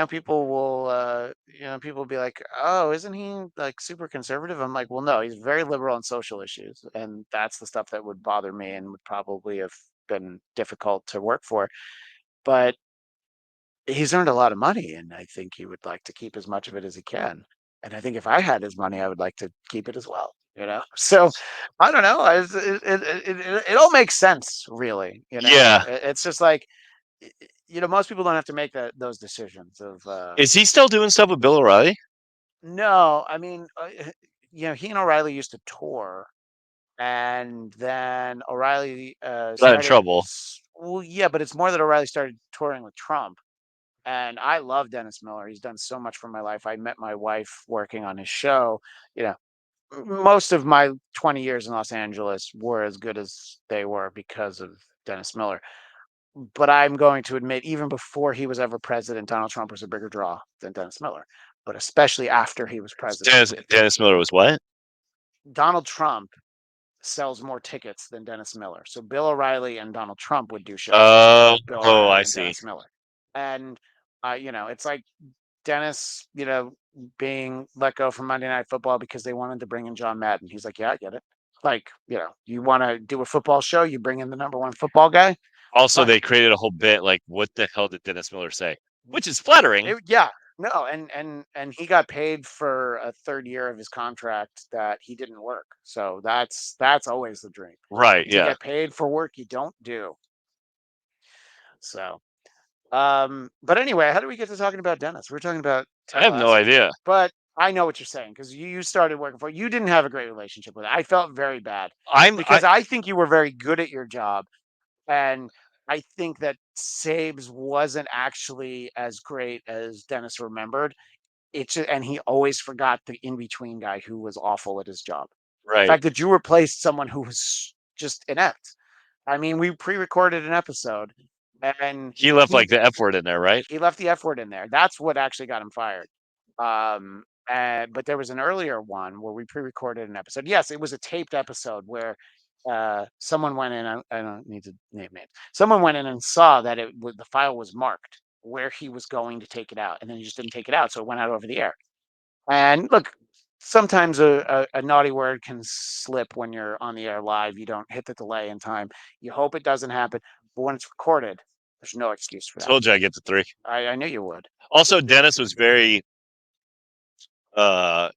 people will, people will be like, oh, isn't he like super conservative? I'm like, well, no, he's very liberal on social issues, and that's the stuff that would bother me and would probably have been difficult to work for. But he's earned a lot of money, and I think he would like to keep as much of it as he can. And I think if I had his money, I would like to keep it as well. So I don't know. It all makes sense, really. Yeah. It's just like most people don't have to make those decisions of. Is he still doing stuff with Bill O'Reilly? No, I mean, he and O'Reilly used to tour, and then O'Reilly Got in started. trouble. Well, yeah, but it's more that O'Reilly started touring with Trump. And I love Dennis Miller. He's done so much for my life. I met my wife working on his show. You know, most of my 20 years in Los Angeles were as good as they were because of Dennis Miller. But I'm going to admit, even before he was ever president, Donald Trump was a bigger draw than Dennis Miller. But especially after he was president, Dennis Miller was what? Donald Trump sells more tickets than Dennis Miller. So Bill O'Reilly and Donald Trump would do shows Oh, before Bill oh, O'Reilly I and see. Dennis Miller. And it's like Dennis, being let go from Monday Night Football because they wanted to bring in John Madden. He's like, yeah, I get it. Like, you want to do a football show, you bring in the number one football guy. Also, Fine. they created a whole bit like, what the hell did Dennis Miller say? Which is flattering. Yeah, no, and he got paid for a third year of his contract that he didn't work. So that's always the dream, Right. to Yeah. get paid for work you don't do. So, but anyway, how do we get to talking about Dennis? We're talking about I Ted have no Lasso, idea. but I know what you're saying because you started working for. You didn't have a great relationship with it. I felt very bad I because I think you were very good at your job, and I think that Sabes wasn't actually as great as Dennis remembered. And he always forgot the in between guy who was awful at his job. The right. fact that you replaced someone who was just inept. I mean, we pre-recorded an episode, and He left he like the F word in there, right? he left the F word in there. That's what actually got him fired. But there was an earlier one where we pre-recorded an episode. Yes, it was a taped episode where someone went in. I don't need to name names. Someone went in and saw that the file was marked where he was going to take it out, and then he just didn't take it out, so it went out over the air. And look, sometimes a naughty word can slip when you're on the air live. You don't hit the delay in time. You hope it doesn't happen, but when it's recorded, there's no excuse for that. Told you I get the 3. I knew you would. Also, Dennis was very uh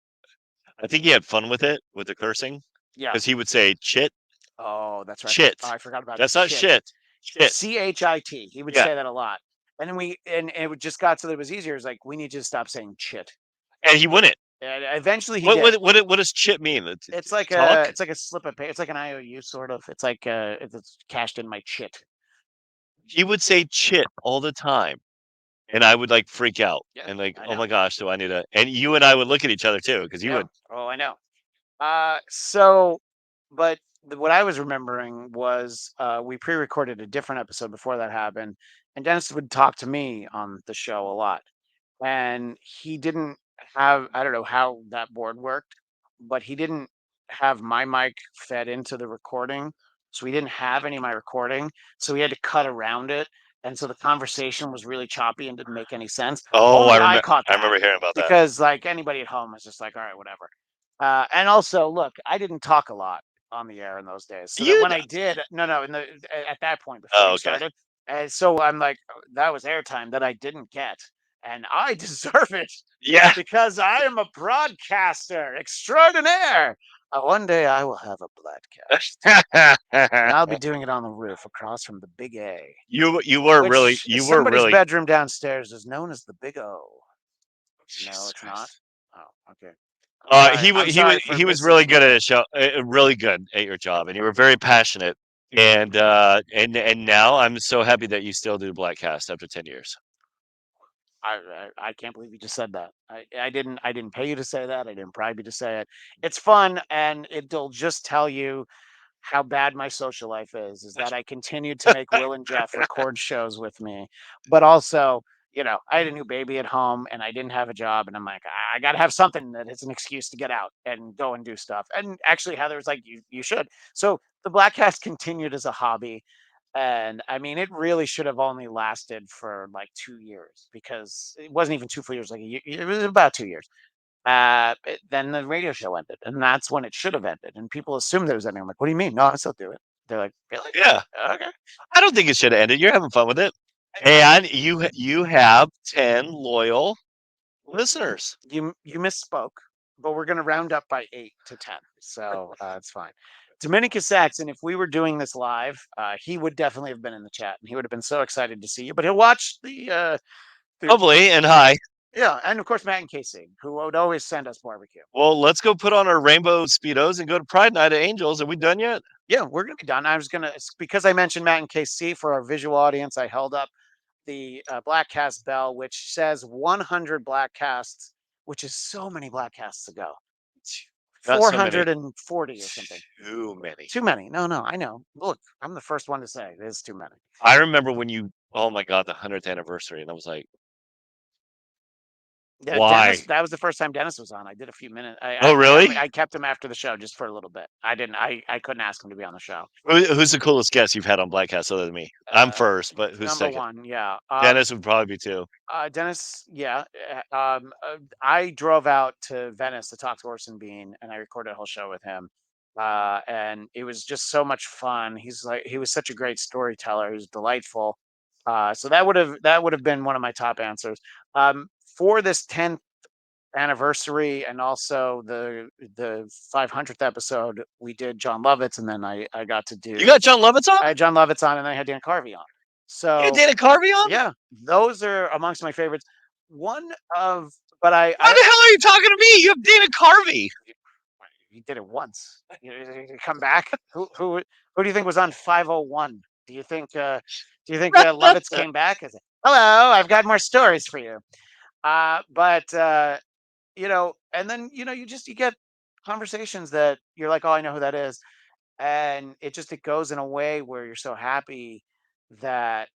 I think he had fun with it, with the cursing, Yeah. because he would say "chit, Oh, that's right. chit." Oh, I forgot about That's not chit. shit. Chit. CHIT. He would Yeah, say that a lot. And then and it would just got so that it was easier. It's like, we need you to stop saying chit. and he wouldn't. And eventually he did. What does chit mean? Talk? It's like a slip of paper. It's like an IOU sort of. It's like it's cashed in my chit. He would say "chit" all the time, and I would, like, freak out Yeah, and, like, I "Oh know. my gosh, do I need to" and you and I would look at each other too, because you Yeah. would Oh, I know. So, but what I was remembering was we pre-recorded a different episode before that happened, and Dennis would talk to me on the show a lot, and he didn't have, I don't know how that board worked, but he didn't have my mic fed into the recording, so we didn't have any of my recording, so we had to cut around it, and so the conversation was really choppy and didn't make any sense. Oh, Only I caught I that remember hearing about that. because, like, anybody at home was just like, all right, whatever. And also, look, I didn't talk a lot on the air in those days, so that You when d I did, no, in the at that point before Oh, you okay. started, and so I'm like, that was airtime that I didn't get, and I deserve it Yeah. because I am a broadcaster extraordinaire. One day I will have a Bladtcast, and I'll be doing it on the roof across from the Big A, which you were somebody's really bedroom downstairs is known as the Big O. No, Jesus it's not. Christ. Oh, okay. I'm sorry. I'm sorry for He was really missing. good at his show, really good at your job, and you were very passionate. And now I'm so happy that you still do Blackcast after 10 years. I can't believe you just said that. I didn't pay you to say that. I didn't bribe you to say it. It's fun, and it'll just tell you how bad my social life is that I continued to make Will and Jeff record shows with me, but also, I had a new baby at home and I didn't have a job, and I'm like, I got to have something that is an excuse to get out and go and do stuff. And actually, Heather was like, you should. So the Blackcast continued as a hobby, and I mean, it really should have only lasted for like 2 years because it wasn't even two full years, like a year. It was about 2 years. Then the radio show ended, and that's when it should have ended. And people assumed it was ending. I'm like, "What do you mean? No, I still do it." They're like, "Really? Yeah. Okay." I don't think it should have ended. You're having fun with it. And you have 10 loyal listeners. You misspoke, but we're gonna round up by 8 to 10, so it's fine. Dominicus Saxon, if we were doing this live, he would definitely have been in the chat, and he would have been so excited to see you. But he'll watch the Lovely and hi. yeah, and of course Matt and Casey, who would always send us barbecue. Well, let's go put on our rainbow speedos and go to Pride Night at Angels. Are we done yet? Yeah, we're gonna be done. I was gonna because I mentioned Matt and KC for our visual audience. I held up the Blackcast bell, which says 100 Blackcasts, which is so many Blackcasts ago. Not so many. 440 or something. Too many. Too many. No, I know. Look, I'm the first one to say there's too many. I remember when oh my God, the 100th anniversary. And I was like, Yeah, Dennis. why? That was the first time Dennis was on. I did a few minutes. Oh, really? I kept him after the show just for a little bit. I didn't. I couldn't ask him to be on the show. Who's the coolest guest you've had on Blackcast other than me? I'm Uh, first, but who's Number second? one, yeah. Dennis would probably be two. Dennis, yeah. I drove out to Venice to talk to Orson Bean, and I recorded a whole show with him. And it was just so much fun. He was such a great storyteller. He was delightful. So that would have been one of my top answers. For this 10th anniversary and also the 500th episode, we did John Lovitz, and then I got to You do got John Lovitz on? I had John Lovitz on, and then I had Dan Carvey on. You had So Dana Carvey on? yeah, those are amongst my favorites. One of but Why the hell are you talking to me? You have Dana Carvey. he did it once. You come back. Who do you think was on 501? Do you think Lovitz came back? I said, hello, I've got more stories for you. But and then you get conversations that you're like, oh, I know who that is, and it goes in a way where you're so happy that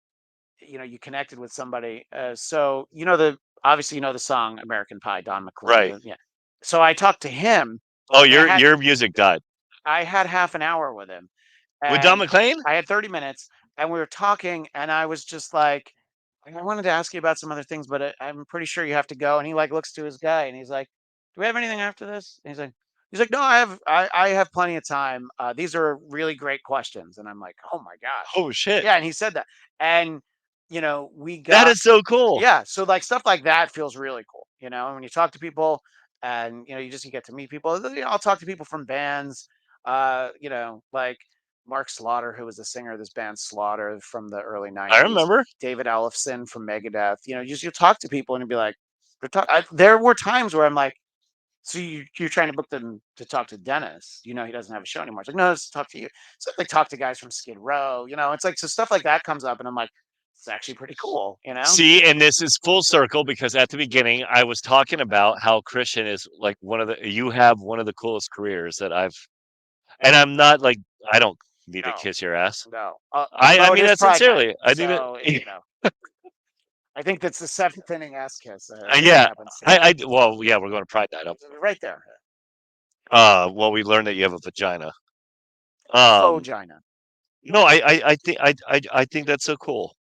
you connected with somebody. So the obviously the song American Pie, Don McLean. Right. Yeah. So I talked to him, Oh, and your music died. I had half an hour with him, With Don and McLean? I had 30 minutes, and we were talking, and I was just like, I wanted to ask you about some other things, but I'm pretty sure you have to go. And he like looks to his guy, and he's like, do we have anything after this? And he's like, no, I have plenty of time. These are really great questions. And I'm like, oh my gosh. Oh shit. Yeah. And he said that. And we That got is so cool. yeah. So like stuff like that feels really cool. And when you talk to people and you get to meet people. I'll talk to people from bands, like Mark Slaughter, who was the singer of this band Slaughter from the early I '90s. remember. David Ellefson from Megadeth. You talk to people and you'll be like, there were times where I'm like, so you're trying to book them to talk to Dennis. He doesn't have a show anymore. It's like, no, let's talk to you. So like talk to guys from Skid Row. It's like so stuff like that comes up, and I'm like, it's actually pretty cool. See, and this is full circle because at the beginning I was talking about how Christian is like you have one of the coolest careers that and I'm not like, I don't need to No, kiss your ass. no. I Although it mean is that Pride Night, sincerely. I think that, so I think that's the seventh inning ass kiss that yeah, happens well, yeah, we're going to Pride Night. right there. Well, we learned that you have a vagina. Faux Um, Gina. no, I think that's so cool.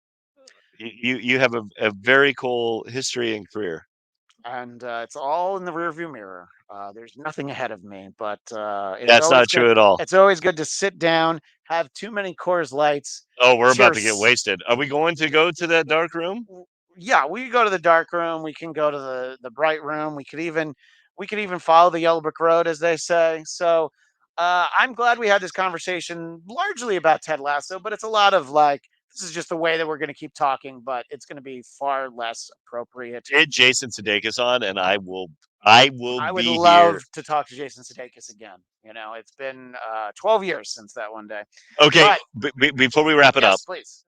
You have a very cool history and career. And it's all in the rearview mirror. There's nothing ahead of me, but it's That's always not good. true at all. It's always good to sit down, have too many Coors Lights, Oh, we're about to get cheers. wasted. Are we going to go to that dark room? Yeah, we could go to the dark room. We can go to the bright room. We could even follow the yellow brick road, as they say. So I'm glad we had this conversation largely about Ted Lasso, but it's a lot of like this is just the way that we're going to keep talking, but it's going to be far less appropriate. Get Jason Sudeikis on, and I will I would be love here. to talk to Jason Sudeikis again. It's been 12 years since that one day. Okay, But before we wrap it up, yes, please.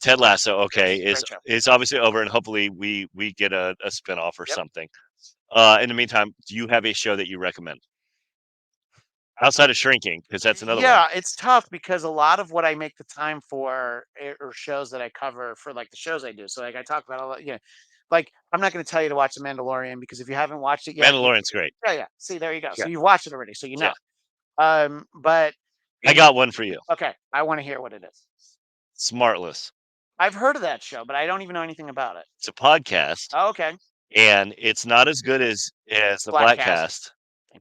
Ted Lasso, okay, Yes, is great show. is obviously over, and hopefully we get a spinoff or Yep. something. In the meantime, do you have a show that you recommend outside of Shrinking? Because that's another one. Yeah, it's tough because a lot of what I make the time for are shows that I cover for like the shows I do. So like I talk about a lot, like I'm not going to tell you to watch The Mandalorian because if you haven't watched it yet, Mandalorian's great. yeah, yeah. See, there you go. Yeah, So you've watched it already, so you yeah. know. But I got one for you. okay, I want to hear what it is. Smartless. I've heard of that show, but I don't even know anything about it. It's a podcast, Oh, okay, and it's not as good as the Bladtcast. Bladtcast.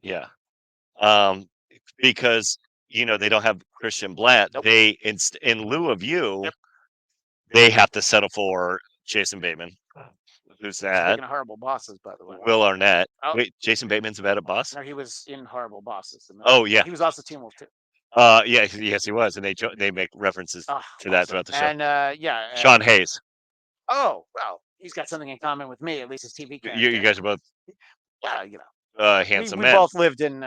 Yeah. Um, because they don't have Christian Blatt. Nope. They in lieu of you, Yep. they have to settle for Jason Bateman. Who's that? Speaking of horrible bosses, by the way. Will Arnett. Oh Wait, Jason Bateman's a bad boss? no, he was in Horrible Bosses. Oh yeah. He was also Teen Wolf too. Yeah, yes, he was, and they make references Oh, to that awesome. throughout the show. And yeah, Sean Hayes. oh well, he's got something in common with me, at least his TV You character. guys are both Yeah, we handsome we men. both lived in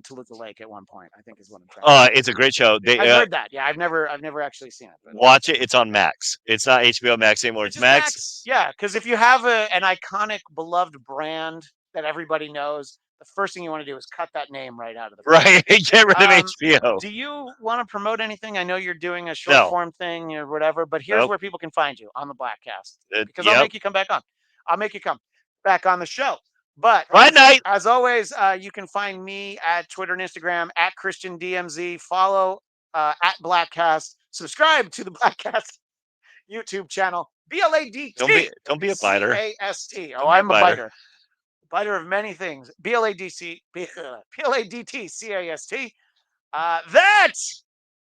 Toluca Lake at one point, I think is what I'm trying to say. It's a great show. They I've heard that. Yeah, I've never actually seen it, but watch it. It's on Max. It's not HBO Max anymore. it's It's just Max. Max. Yeah, because if you have an iconic, beloved brand that everybody knows, the first thing you want to do is cut that name right out of the brand. Right. Get rid of HBO. Do you want to promote anything? I know you're doing a short No. form thing or whatever, but here's Nope. where people can find you on the Bladtcast because I'll Yep. make you come back on. I'll make you come back on the show. But Friday night. as always, you can find me at Twitter and Instagram at Christian DMZ. Follow at Bladtcast. Subscribe to the Bladtcast YouTube channel. Don't be a biter. BLADTCAST. Oh, Don't be a I'm a biter. biter. Biter of many things. BLADTCAST. That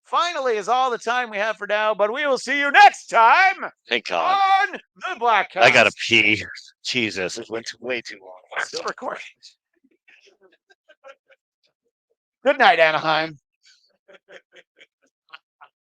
finally is all the time we have for now, but we will see you next time Thank God. on the Bladtcast. I gotta pee. Jesus, it went way too long. Still recording. Good night, Anaheim.